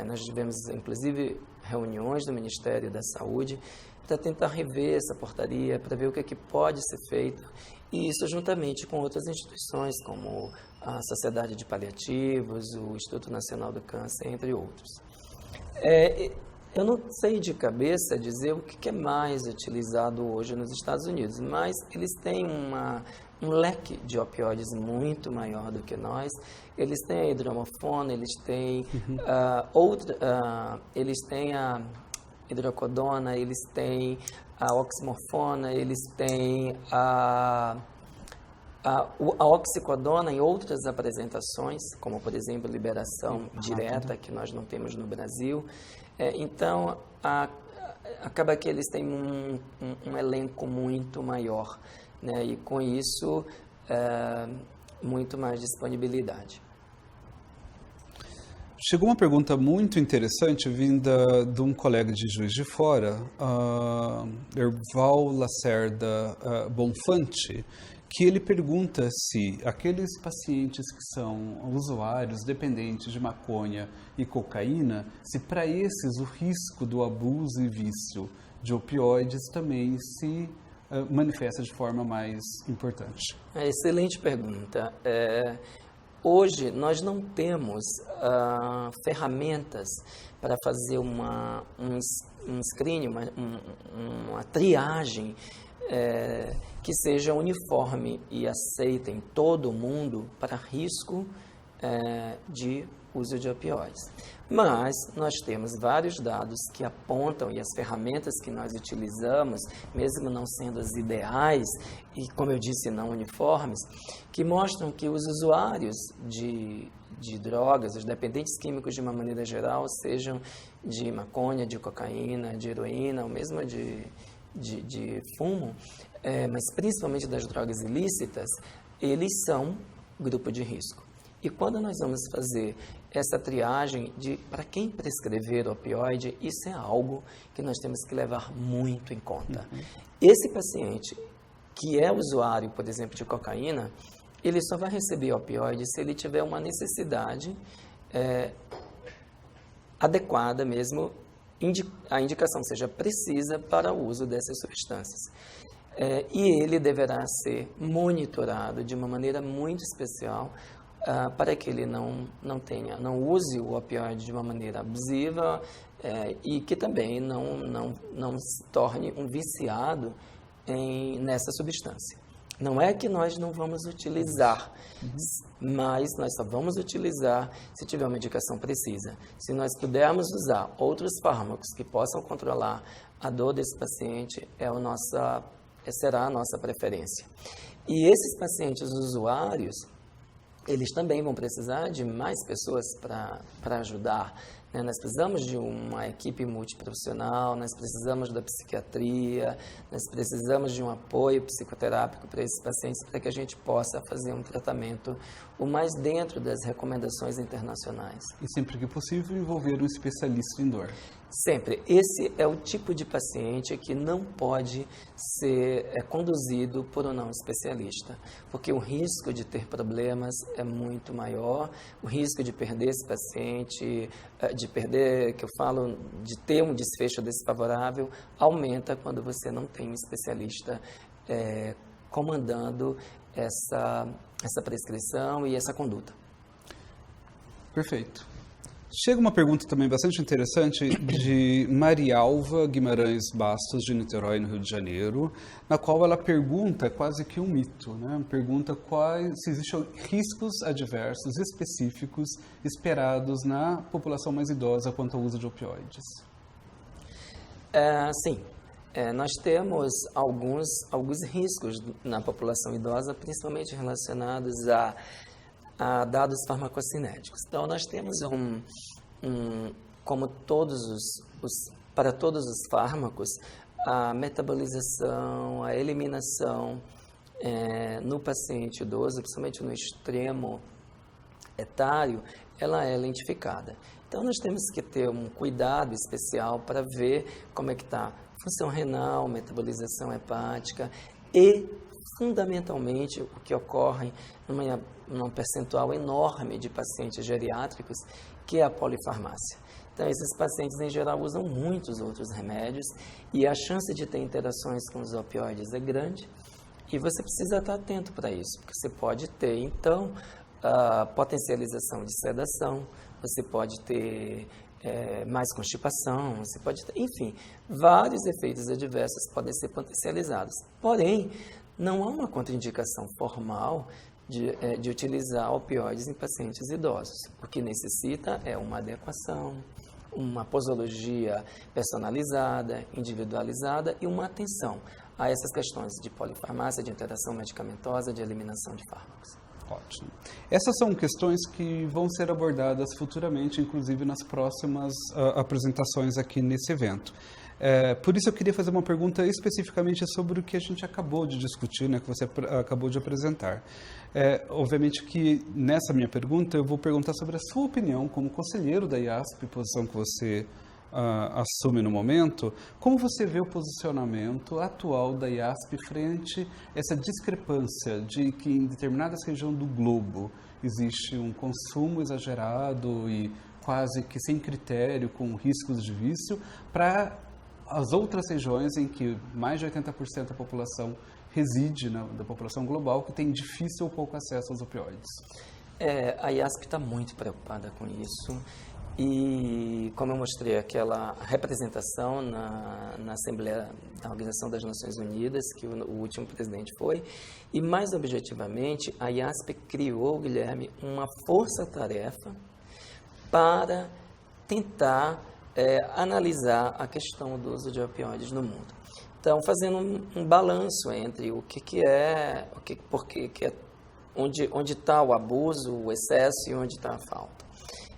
Nós tivemos, inclusive, reuniões do Ministério da Saúde para tentar rever essa portaria, para ver o que pode ser feito, e isso juntamente com outras instituições, como a Sociedade de Paliativos, o Instituto Nacional do Câncer, entre outros. Eu não sei de cabeça dizer o que é mais utilizado hoje nos Estados Unidos, mas eles têm um leque de opioides muito maior do que nós. Eles têm a hidromorfona, eles têm eles têm a hidrocodona, eles têm a oximorfona, eles têm a oxicodona em outras apresentações, como, por exemplo, liberação direta, que nós não temos no Brasil. Então, acaba que eles têm um elenco muito maior, né? E com isso, muito mais disponibilidade. Chegou uma pergunta muito interessante vinda de um colega de Juiz de Fora, Erval Lacerda Bonfante, que ele pergunta se aqueles pacientes que são usuários dependentes de maconha e cocaína, se para esses o risco do abuso e vício de opioides também se manifesta de forma mais importante. Excelente pergunta. Hoje nós não temos ferramentas para fazer um screening, uma triagem que seja uniforme e aceita em todo o mundo para risco de uso de opioides. Mas nós temos vários dados que apontam, e as ferramentas que nós utilizamos, mesmo não sendo as ideais, e como eu disse, não uniformes, que mostram que os usuários de drogas, os dependentes químicos de uma maneira geral, sejam de maconha, de cocaína, de heroína, ou mesmo de fumo, mas principalmente das drogas ilícitas, eles são grupo de risco. E quando nós vamos fazer essa triagem de para quem prescrever opioide, isso é algo que nós temos que levar muito em conta. Esse paciente que é usuário, por exemplo, de cocaína, ele só vai receber opioide se ele tiver uma necessidade adequada mesmo, a indicação seja precisa para o uso dessas substâncias. E ele deverá ser monitorado de uma maneira muito especial para que ele não use o opioide de uma maneira abusiva e que também não se torne um viciado nessa substância. Não é que nós não vamos utilizar, mas nós só vamos utilizar se tiver uma indicação precisa. Se nós pudermos usar outros fármacos que possam controlar a dor desse paciente, será a nossa preferência. E esses pacientes usuários, eles também vão precisar de mais pessoas para ajudar. Nós precisamos de uma equipe multiprofissional, nós precisamos da psiquiatria, nós precisamos de um apoio psicoterápico para esses pacientes, para que a gente possa fazer um tratamento o mais dentro das recomendações internacionais. E sempre que possível envolver um especialista em dor. Sempre. Esse é o tipo de paciente que não pode ser conduzido por um não especialista, porque o risco de ter problemas é muito maior, o risco de perder esse paciente, de ter um desfecho desfavorável, aumenta quando você não tem um especialista comandando essa prescrição e essa conduta. Perfeito. Chega uma pergunta também bastante interessante de Marialva Guimarães Bastos, de Niterói, no Rio de Janeiro, na qual ela pergunta quase que um mito, né? Pergunta se existem riscos adversos específicos esperados na população mais idosa quanto ao uso de opioides. Sim. Nós temos alguns riscos na população idosa, principalmente relacionados a dados farmacocinéticos. Então, nós temos como para todos os fármacos, a metabolização, a eliminação no paciente idoso, principalmente no extremo etário, ela é lentificada. Então, nós temos que ter um cuidado especial para ver como é que está função renal, metabolização hepática e, fundamentalmente, o que ocorre num percentual enorme de pacientes geriátricos, que é a polifarmácia. Então, esses pacientes, em geral, usam muitos outros remédios e a chance de ter interações com os opioides é grande e você precisa estar atento para isso, porque você pode ter, então, a potencialização de sedação, você pode ter mais constipação, você pode ter, enfim, vários efeitos adversos podem ser potencializados. Porém, não há uma contraindicação formal de utilizar opioides em pacientes idosos. O que necessita é uma adequação, uma posologia personalizada, individualizada e uma atenção a essas questões de polifarmácia, de interação medicamentosa, de eliminação de fármacos. Ótimo. Essas são questões que vão ser abordadas futuramente, inclusive nas próximas apresentações aqui nesse evento. Por isso eu queria fazer uma pergunta especificamente sobre o que a gente acabou de discutir, né, que você acabou de apresentar. Obviamente que nessa minha pergunta eu vou perguntar sobre a sua opinião como conselheiro da IASP, posição que você assume no momento. Como você vê o posicionamento atual da IASP frente a essa discrepância de que em determinadas regiões do globo existe um consumo exagerado e quase que sem critério, com riscos de vício, para as outras regiões em que mais de 80% da população reside, da população global, que tem difícil ou pouco acesso aos opioides? A IASP está muito preocupada com isso E, como eu mostrei, aquela representação na Assembleia da Organização das Nações Unidas, que o último presidente foi, e, mais objetivamente, a IASP criou, Guilherme, uma força-tarefa para tentar analisar a questão do uso de opioides no mundo. Então, fazendo um balanço entre o que é, onde está o abuso, o excesso e onde está a falta.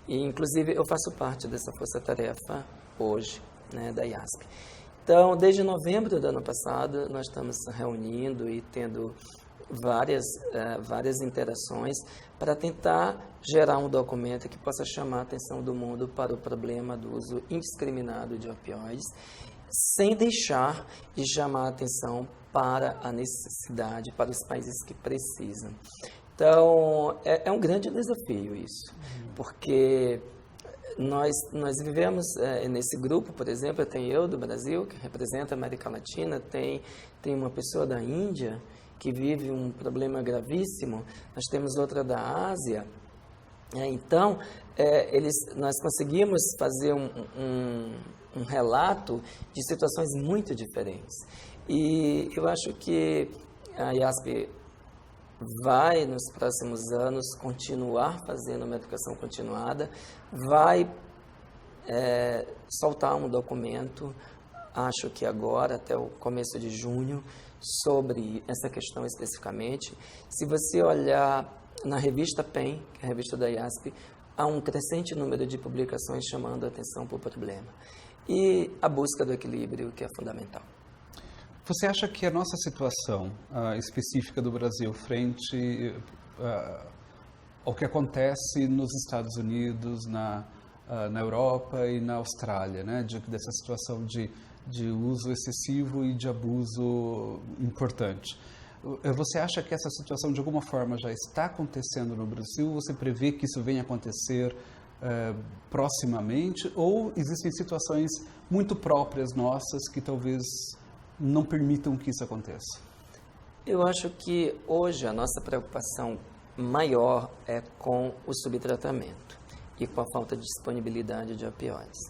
E, inclusive, eu faço parte dessa força-tarefa hoje, né, da IASP. Então, desde novembro do ano passado, nós estamos reunindo e tendo várias interações para tentar gerar um documento que possa chamar a atenção do mundo para o problema do uso indiscriminado de opioides, sem deixar de chamar a atenção para a necessidade, para os países que precisam. Então, é um grande desafio isso, porque nós vivemos nesse grupo, por exemplo, tem eu do Brasil, que representa a América Latina, tem uma pessoa da Índia, que vive um problema gravíssimo, nós temos outra da Ásia. Então, nós conseguimos fazer um relato de situações muito diferentes. E eu acho que a IASP vai, nos próximos anos, continuar fazendo uma educação continuada, vai soltar um documento, acho que agora, até o começo de junho, sobre essa questão especificamente. Se você olhar na revista PEN, que é a revista da IASP, há um crescente número de publicações chamando a atenção para o problema. E a busca do equilíbrio, que é fundamental. Você acha que a nossa situação específica do Brasil frente ao que acontece nos Estados Unidos, na Europa e na Austrália, né, dessa situação de uso excessivo e de abuso importante, você acha que essa situação de alguma forma já está acontecendo no Brasil? Você prevê que isso venha acontecer proximamente? Ou existem situações muito próprias nossas que talvez não permitam que isso aconteça? Eu acho que hoje a nossa preocupação maior é com o subtratamento e com a falta de disponibilidade de opioides,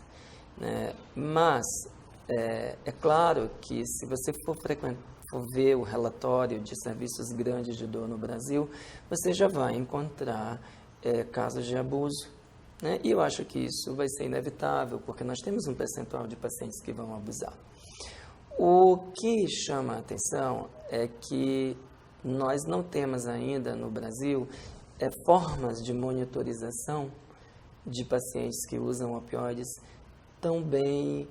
né? Mas é claro que se você for ver o relatório de serviços grandes de dor no Brasil, você já vai encontrar casos de abuso, né? E eu acho que isso vai ser inevitável, porque nós temos um percentual de pacientes que vão abusar. O que chama a atenção é que nós não temos ainda no Brasil formas de monitorização de pacientes que usam opioides tão bem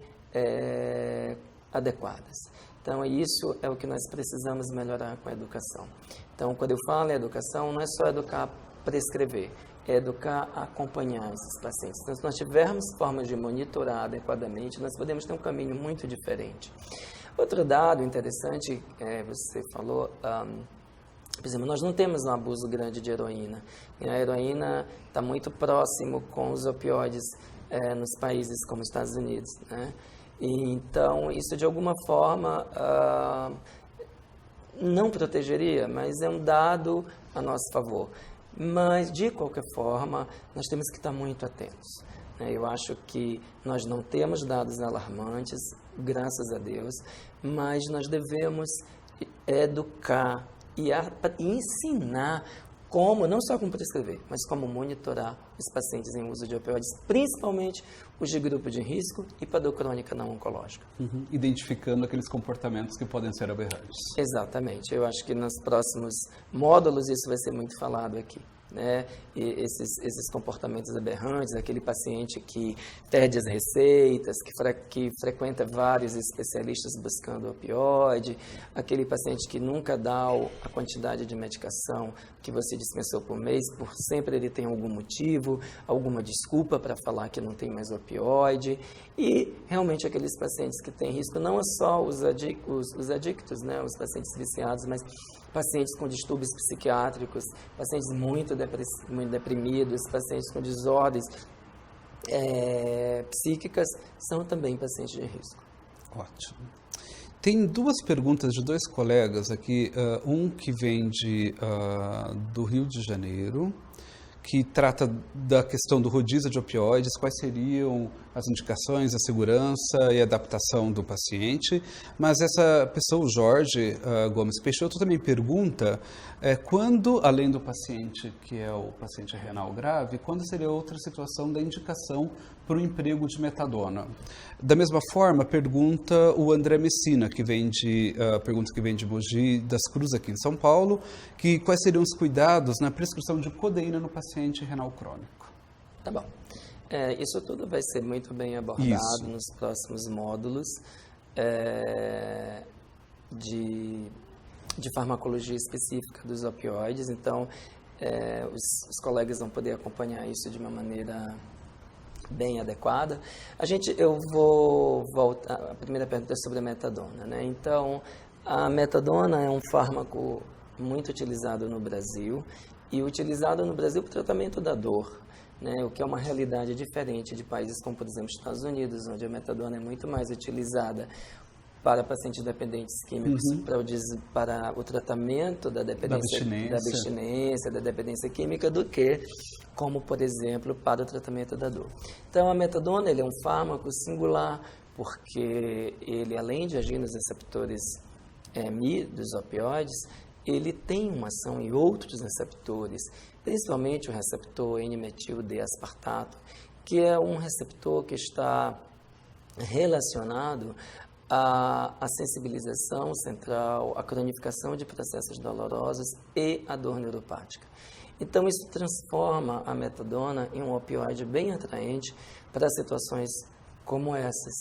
adequadas. Então, isso é o que nós precisamos melhorar com a educação. Então, quando eu falo em educação, não é só educar a prescrever, é educar a acompanhar esses pacientes. Então, se nós tivermos formas de monitorar adequadamente, nós podemos ter um caminho muito diferente. Outro dado interessante, você falou, por exemplo, nós não temos um abuso grande de heroína. E a heroína está muito próximo com os opioides nos países como os Estados Unidos, né? E, então, isso de alguma forma não protegeria, mas é um dado a nosso favor. Mas, de qualquer forma, nós temos que estar muito atentos, né? Eu acho que nós não temos dados alarmantes, graças a Deus, mas nós devemos educar e ensinar como, não só como prescrever, mas como monitorar os pacientes em uso de opioides, principalmente os de grupo de risco e para dor crônica não oncológica. Identificando aqueles comportamentos que podem ser aberrantes. Exatamente. Eu acho que nos próximos módulos isso vai ser muito falado aqui, né? E esses comportamentos aberrantes, aquele paciente que perde as receitas, que frequenta vários especialistas buscando opioide, aquele paciente que nunca dá a quantidade de medicação que você dispensou por mês, por sempre ele tem algum motivo, alguma desculpa para falar que não tem mais opioide, e realmente aqueles pacientes que têm risco, não é só os adictos, né, os pacientes viciados, mas pacientes com distúrbios psiquiátricos, pacientes muito deprimidos, pacientes com desordens psíquicas, são também pacientes de risco. Ótimo. Tem duas perguntas de dois colegas aqui, um que vem do Rio de Janeiro, que trata da questão do rodízio de opioides, quais seriam as indicações, a segurança e a adaptação do paciente. Mas essa pessoa, o Jorge Gomes Peixoto, também pergunta quando, além do paciente que é o paciente renal grave, quando seria outra situação da indicação para o emprego de metadona. Da mesma forma, pergunta o André Messina, que vem de Mogi das Cruzes, aqui em São Paulo, que quais seriam os cuidados na prescrição de codeína no paciente renal crônico. Tá bom. Isso tudo vai ser muito bem abordado nos próximos módulos de farmacologia específica dos opioides. Então, os colegas vão poder acompanhar isso de uma maneira bem adequada. Eu vou voltar. A primeira pergunta é sobre a metadona, né? Então, a metadona é um fármaco muito utilizado no Brasil e utilizado no Brasil para o tratamento da dor, né? O que é uma realidade diferente de países como, por exemplo, Estados Unidos, onde a metadona é muito mais utilizada para pacientes dependentes químicos, para o tratamento da abstinência, da dependência química, do que como, por exemplo, para o tratamento da dor. Então, a metadona ele é um fármaco singular, porque ele, além de agir nos receptores Mi dos opioides, ele tem uma ação em outros receptores, principalmente o receptor N-metil-D-aspartato, que é um receptor que está relacionado à sensibilização central, à cronificação de processos dolorosos e à dor neuropática. Então, isso transforma a metadona em um opioide bem atraente para situações como essas.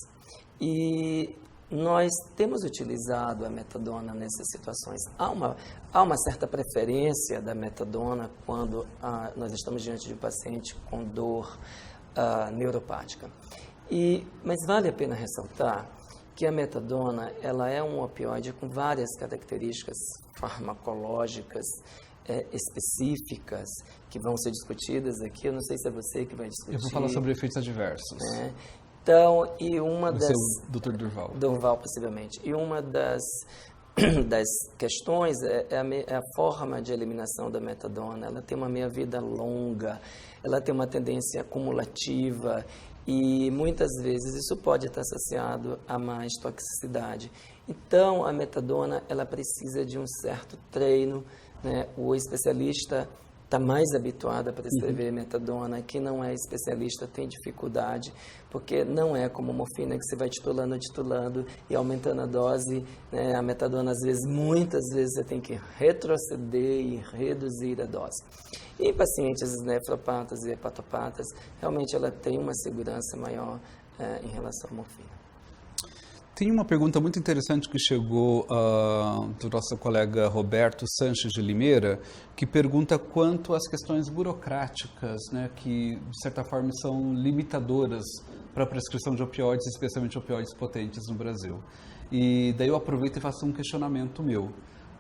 E nós temos utilizado a metadona nessas situações. Há uma certa preferência da metadona quando nós estamos diante de um paciente com dor neuropática. Mas vale a pena ressaltar que a metadona ela é um opioide com várias características farmacológicas específicas que vão ser discutidas aqui. Eu não sei se é você que vai discutir. Eu vou falar sobre efeitos adversos. Então, e uma das... o Dr. Durval. Durval, possivelmente. E uma das questões é a forma de eliminação da metadona. Ela tem uma meia-vida longa, ela tem uma tendência acumulativa e muitas vezes isso pode estar associado a mais toxicidade. Então, a metadona ela precisa de um certo treino, né? O especialista está mais habituado a prescrever metadona, quem não é especialista tem dificuldade, porque não é como morfina que você vai titulando e aumentando a dose, né? A metadona, muitas vezes, você tem que retroceder e reduzir a dose. E em pacientes nefropatas e hepatopatas, realmente ela tem uma segurança maior em relação à morfina. Tem uma pergunta muito interessante que chegou do nosso colega Roberto Sanches de Limeira, que pergunta quanto às questões burocráticas, né, que de certa forma são limitadoras para a prescrição de opioides, especialmente opioides potentes no Brasil. E daí eu aproveito e faço um questionamento meu,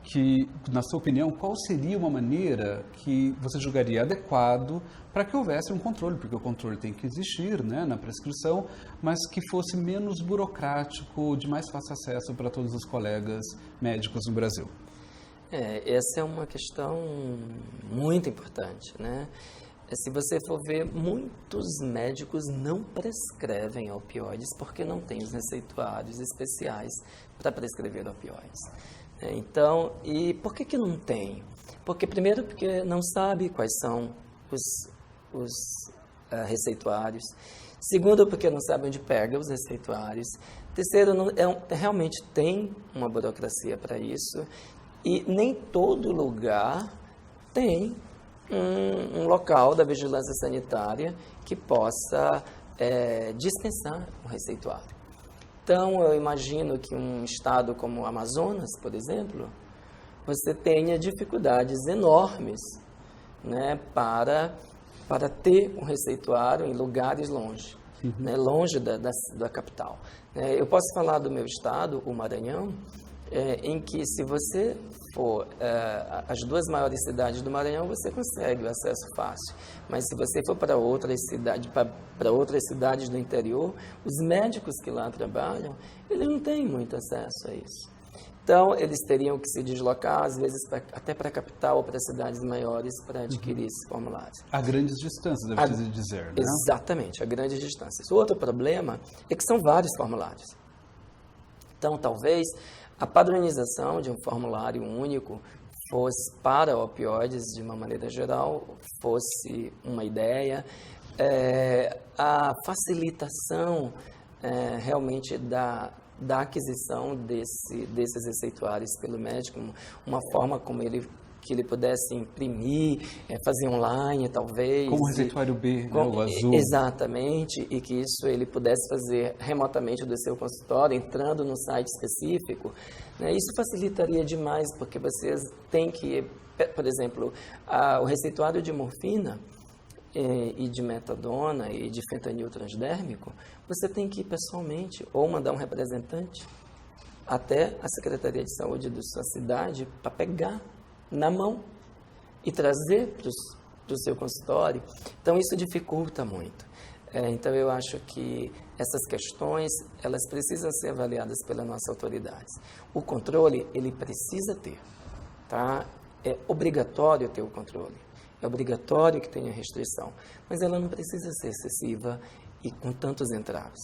que, na sua opinião, qual seria uma maneira que você julgaria adequado para que houvesse um controle, porque o controle tem que existir, né, na prescrição, mas que fosse menos burocrático, de mais fácil acesso para todos os colegas médicos no Brasil? Essa é uma questão muito importante, né? Se você for ver, muitos médicos não prescrevem opioides porque não têm os receituários especiais para prescrever opioides. Então, e por que não tem? Primeiro, porque não sabe quais são os receituários. Segundo, porque não sabe onde pega os receituários. Terceiro, realmente tem uma burocracia para isso. E nem todo lugar tem um local da vigilância sanitária que possa dispensar o receituário. Então, eu imagino que um estado como o Amazonas, por exemplo, você tenha dificuldades enormes, né, para ter um receituário em lugares longe, né, longe da capital. Eu posso falar do meu estado, o Maranhão, em que se você for as duas maiores cidades do Maranhão, você consegue o acesso fácil. Mas se você for para outras cidades do interior, os médicos que lá trabalham, eles não têm muito acesso a isso. Então, eles teriam que se deslocar, às vezes, até para a capital ou para cidades maiores para adquirir esses formulários. A grandes distâncias, deve dizer, né? Exatamente, a grandes distâncias. O outro problema é que são vários formulários. Então, talvez a padronização de um formulário único fosse, para opioides, de uma maneira geral, fosse uma ideia. A facilitação realmente da aquisição desses receituários pelo médico, uma forma como que ele pudesse imprimir, fazer online, talvez. Como o receituário B, né, o azul. Exatamente, e que isso ele pudesse fazer remotamente do seu consultório, entrando no site específico. Né? Isso facilitaria demais, porque vocês têm que, por exemplo, o receituário de morfina e de metadona e de fentanil transdérmico, você tem que ir pessoalmente ou mandar um representante até a Secretaria de Saúde da sua cidade para pegar na mão e trazer para o seu consultório. Então, isso dificulta muito. Então, eu acho que essas questões, elas precisam ser avaliadas pelas nossas autoridades. O controle, ele precisa ter, tá? É obrigatório ter o controle. É obrigatório que tenha restrição, mas ela não precisa ser excessiva e com tantos entraves.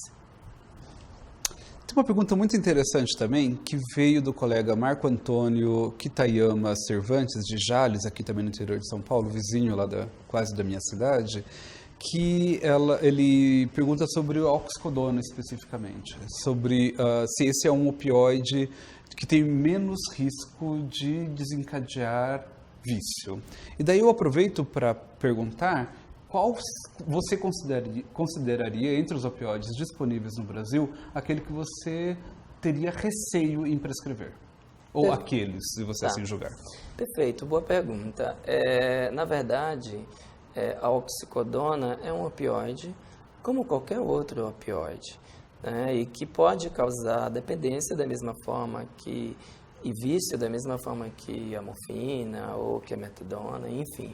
Tem uma pergunta muito interessante também, que veio do colega Marco Antônio Kitayama Cervantes, de Jales, aqui também no interior de São Paulo, vizinho lá quase da minha cidade, que ele pergunta sobre o oxicodona especificamente, sobre se esse é um opioide que tem menos risco de desencadear vício. E daí eu aproveito para perguntar qual você consideraria entre os opioides disponíveis no Brasil aquele que você teria receio em prescrever? Ou aqueles, se você assim julgar? Perfeito, boa pergunta. Na verdade, a oxicodona é um opioide como qualquer outro opioide, né? E que pode causar dependência da mesma forma e vício da mesma forma que a morfina ou que a metadona, enfim.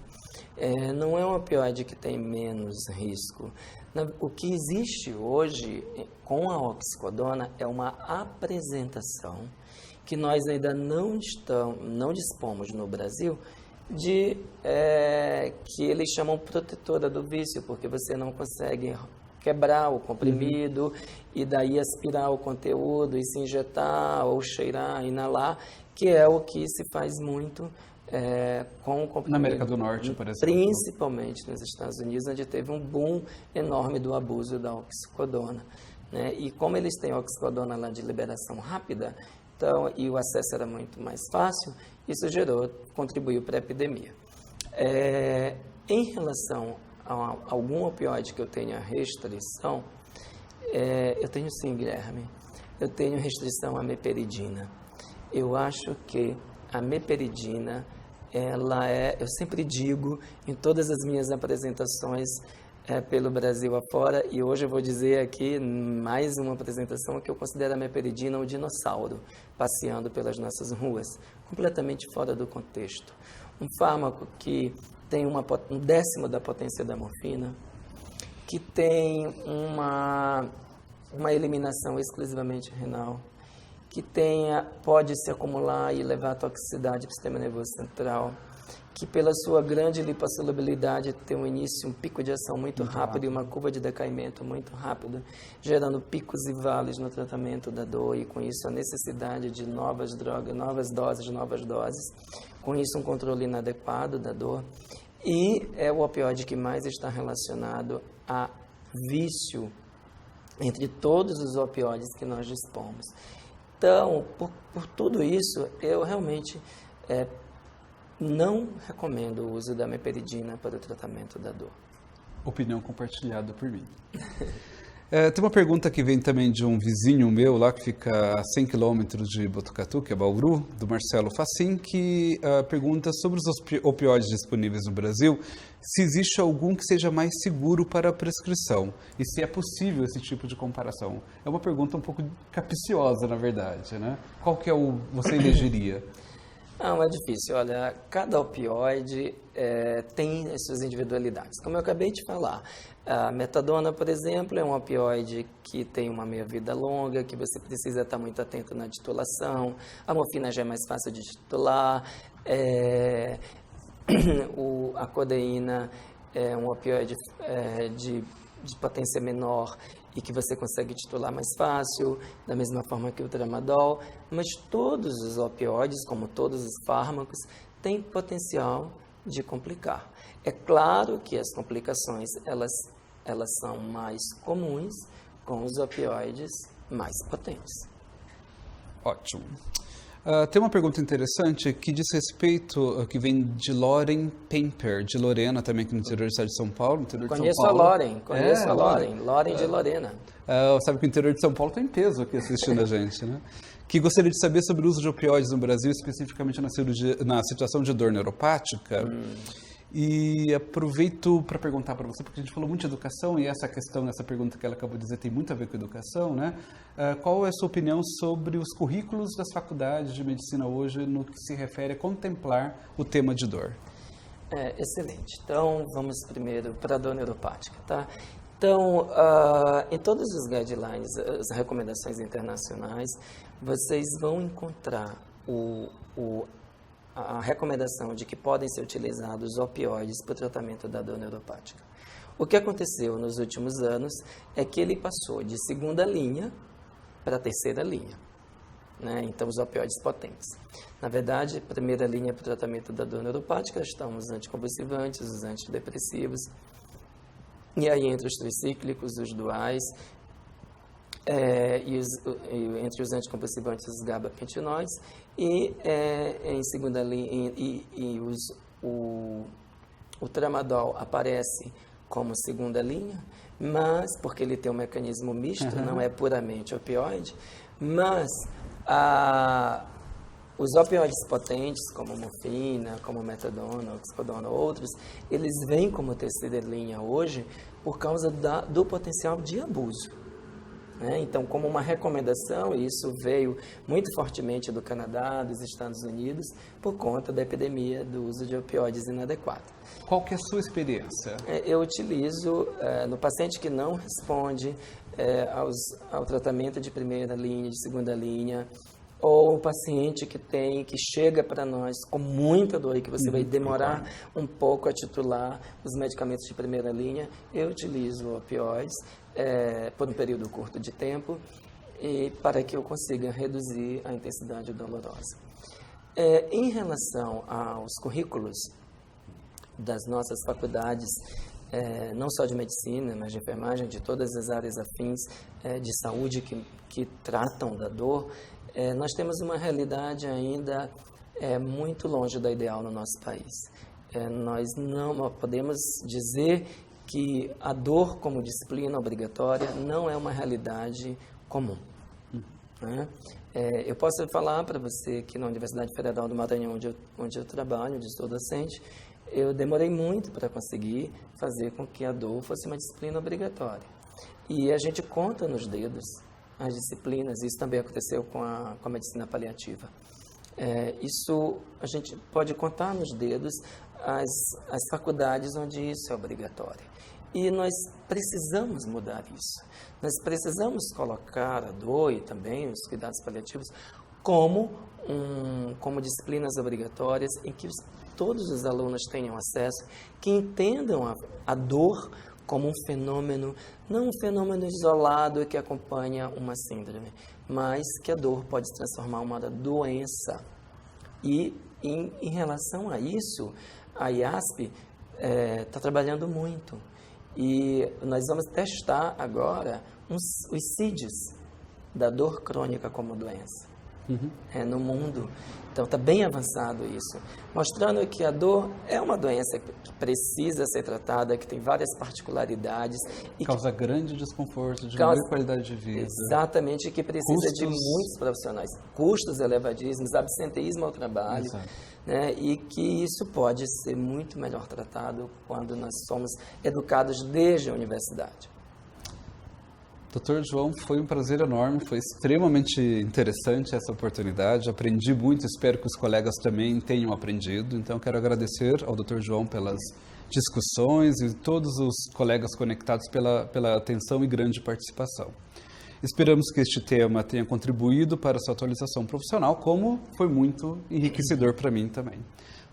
Não é um opioide que tem menos risco. O que existe hoje com a oxicodona é uma apresentação que nós ainda não dispomos no Brasil de que eles chamam protetora do vício, porque você não consegue quebrar o comprimido e daí aspirar o conteúdo e se injetar ou cheirar, inalar, que é o que se faz muito com o comprimido. Na América do Norte, por exemplo. Principalmente nos Estados Unidos, onde teve um boom enorme do abuso da oxicodona. Né? E como eles têm oxicodona lá de liberação rápida, então, e o acesso era muito mais fácil, isso contribuiu para a epidemia. Em relação a algum opioide que eu tenha restrição, eu tenho sim, Guilherme. Eu tenho restrição à meperidina. Eu acho que a meperidina, eu sempre digo em todas as minhas apresentações pelo Brasil afora, e hoje eu vou dizer aqui mais uma apresentação que eu considero a meperidina um dinossauro passeando pelas nossas ruas, completamente fora do contexto. Um fármaco que tem um décimo da potência da morfina, que tem uma eliminação exclusivamente renal, que pode se acumular e levar à toxicidade para o sistema nervoso central, que pela sua grande lipossolubilidade tem um pico de ação muito rápido e uma curva de decaimento muito rápida, gerando picos e vales no tratamento da dor e com isso a necessidade de novas drogas, novas doses, com isso um controle inadequado da dor. E é o opioide que mais está relacionado a vício entre todos os opioides que nós dispomos. Então, por tudo isso, eu realmente não recomendo o uso da meperidina para o tratamento da dor. Opinião compartilhada por mim. Tem uma pergunta que vem também de um vizinho meu lá, que fica a 100 quilômetros de Botucatu, que é Bauru, do Marcelo Facim, que pergunta sobre os opioides disponíveis no Brasil, se existe algum que seja mais seguro para a prescrição e se é possível esse tipo de comparação. É uma pergunta um pouco capciosa, na verdade, né? Qual que você elegeria? Não, é difícil. Olha, cada opioide tem as suas individualidades. Como eu acabei de falar, a metadona, por exemplo, é um opioide que tem uma meia-vida longa, que você precisa estar muito atento na titulação. A morfina já é mais fácil de titular. A codeína é um opioide de potência menor e que você consegue titular mais fácil, da mesma forma que o tramadol, mas todos os opioides, como todos os fármacos, têm potencial de complicar. É claro que as complicações, elas são mais comuns com os opioides mais potentes. Ótimo. Tem uma pergunta interessante que diz respeito, que vem de Loren Pemper, de Lorena, também aqui no interior do estado de São Paulo. Conheço a Loren de Lorena. Sabe que o interior de São Paulo tem peso aqui assistindo a gente, né? Que gostaria de saber sobre o uso de opioides no Brasil, especificamente na situação de dor neuropática. E aproveito para perguntar para você, porque a gente falou muito de educação e essa pergunta que ela acabou de dizer tem muito a ver com educação, né? Qual é a sua opinião sobre os currículos das faculdades de medicina hoje no que se refere a contemplar o tema de dor? Excelente. Então, vamos primeiro para a dor neuropática, tá? Então, em todos os guidelines, as recomendações internacionais, vocês vão encontrar a recomendação de que podem ser utilizados opioides para o tratamento da dor neuropática. O que aconteceu nos últimos anos é que ele passou de segunda linha para terceira linha, né? Então, os opioides potentes. Na verdade, primeira linha para o tratamento da dor neuropática estão os anticonvulsivantes, os antidepressivos, e aí entre os tricíclicos, os duais, entre os anticonvulsivantes, os gabapentinoides, e em segunda linha, o tramadol aparece como segunda linha, mas porque ele tem um mecanismo misto, não é puramente opioide, mas os opioides potentes, como morfina, como metadona, oxicodona, outros, eles vêm como terceira linha hoje por causa do potencial de abuso. Então, como uma recomendação, isso veio muito fortemente do Canadá, dos Estados Unidos, por conta da epidemia do uso de opioides inadequado. Qual que é a sua experiência? Eu utilizo no paciente que não responde ao tratamento de primeira linha, de segunda linha, ou um paciente que chega para nós com muita dor e que você vai demorar um pouco a titular os medicamentos de primeira linha, eu utilizo opioides por um período curto de tempo e para que eu consiga reduzir a intensidade dolorosa. Em relação aos currículos das nossas faculdades, não só de medicina, mas de enfermagem, de todas as áreas afins de saúde que tratam da dor, nós temos uma realidade ainda muito longe da ideal no nosso país. Nós não podemos dizer que a dor como disciplina obrigatória não é uma realidade comum. Eu posso falar para você que na Universidade Federal do Maranhão, onde eu trabalho, onde estou docente, eu demorei muito para conseguir fazer com que a dor fosse uma disciplina obrigatória. E a gente conta nos dedos as disciplinas, isso também aconteceu com a medicina paliativa. Isso a gente pode contar nos dedos as faculdades onde isso é obrigatório. E nós precisamos mudar isso. Nós precisamos colocar a dor e também os cuidados paliativos como disciplinas obrigatórias em que todos os alunos tenham acesso, que entendam a dor como um fenômeno, não um fenômeno isolado que acompanha uma síndrome, mas que a dor pode se transformar em uma doença. E em relação a isso, a IASP está trabalhando muito. E nós vamos testar agora os CIDs da dor crônica como doença no mundo. Então está bem avançado isso, mostrando que a dor é uma doença que precisa ser tratada, que tem várias particularidades. E causa grande desconforto, diminui a qualidade de vida. Exatamente, que precisa de muitos profissionais. Custos elevadíssimos, absenteísmo ao trabalho. Né, e que isso pode ser muito melhor tratado quando nós somos educados desde a universidade. Dr. João, foi um prazer enorme, foi extremamente interessante essa oportunidade, aprendi muito, espero que os colegas também tenham aprendido, então quero agradecer ao Dr. João pelas discussões e todos os colegas conectados pela atenção e grande participação. Esperamos que este tema tenha contribuído para a sua atualização profissional, como foi muito enriquecedor para mim também.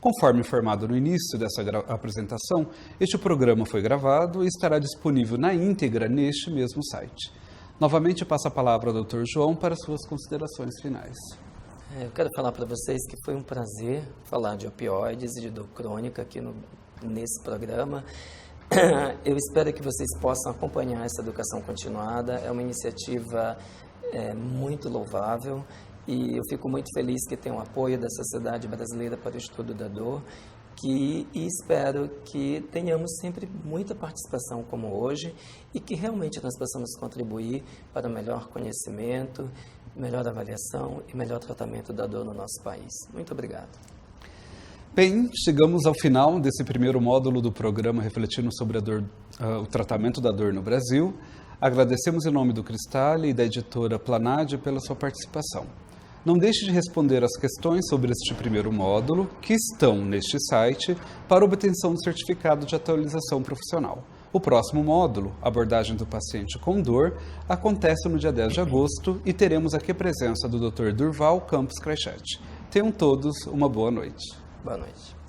Conforme informado no início dessa apresentação, este programa foi gravado e estará disponível na íntegra neste mesmo site. Novamente, passo a palavra ao Dr. João para suas considerações finais. Eu quero falar para vocês que foi um prazer falar de opioides e de dor crônica aqui nesse programa. Eu espero que vocês possam acompanhar essa educação continuada. É uma iniciativa muito louvável. E eu fico muito feliz que tem o apoio da Sociedade Brasileira para o Estudo da Dor, e espero que tenhamos sempre muita participação como hoje e que realmente nós possamos contribuir para o melhor conhecimento, melhor avaliação e melhor tratamento da dor no nosso país. Muito obrigado. Bem, chegamos ao final desse primeiro módulo do programa refletindo sobre o tratamento da dor no Brasil. Agradecemos em nome do Cristale e da editora Planade pela sua participação. Não deixe de responder as questões sobre este primeiro módulo, que estão neste site, para obtenção do certificado de atualização profissional. O próximo módulo, abordagem do paciente com dor, acontece no dia 10 de agosto e teremos aqui a presença do Dr. Durval Campos Crachete. Tenham todos uma boa noite. Boa noite.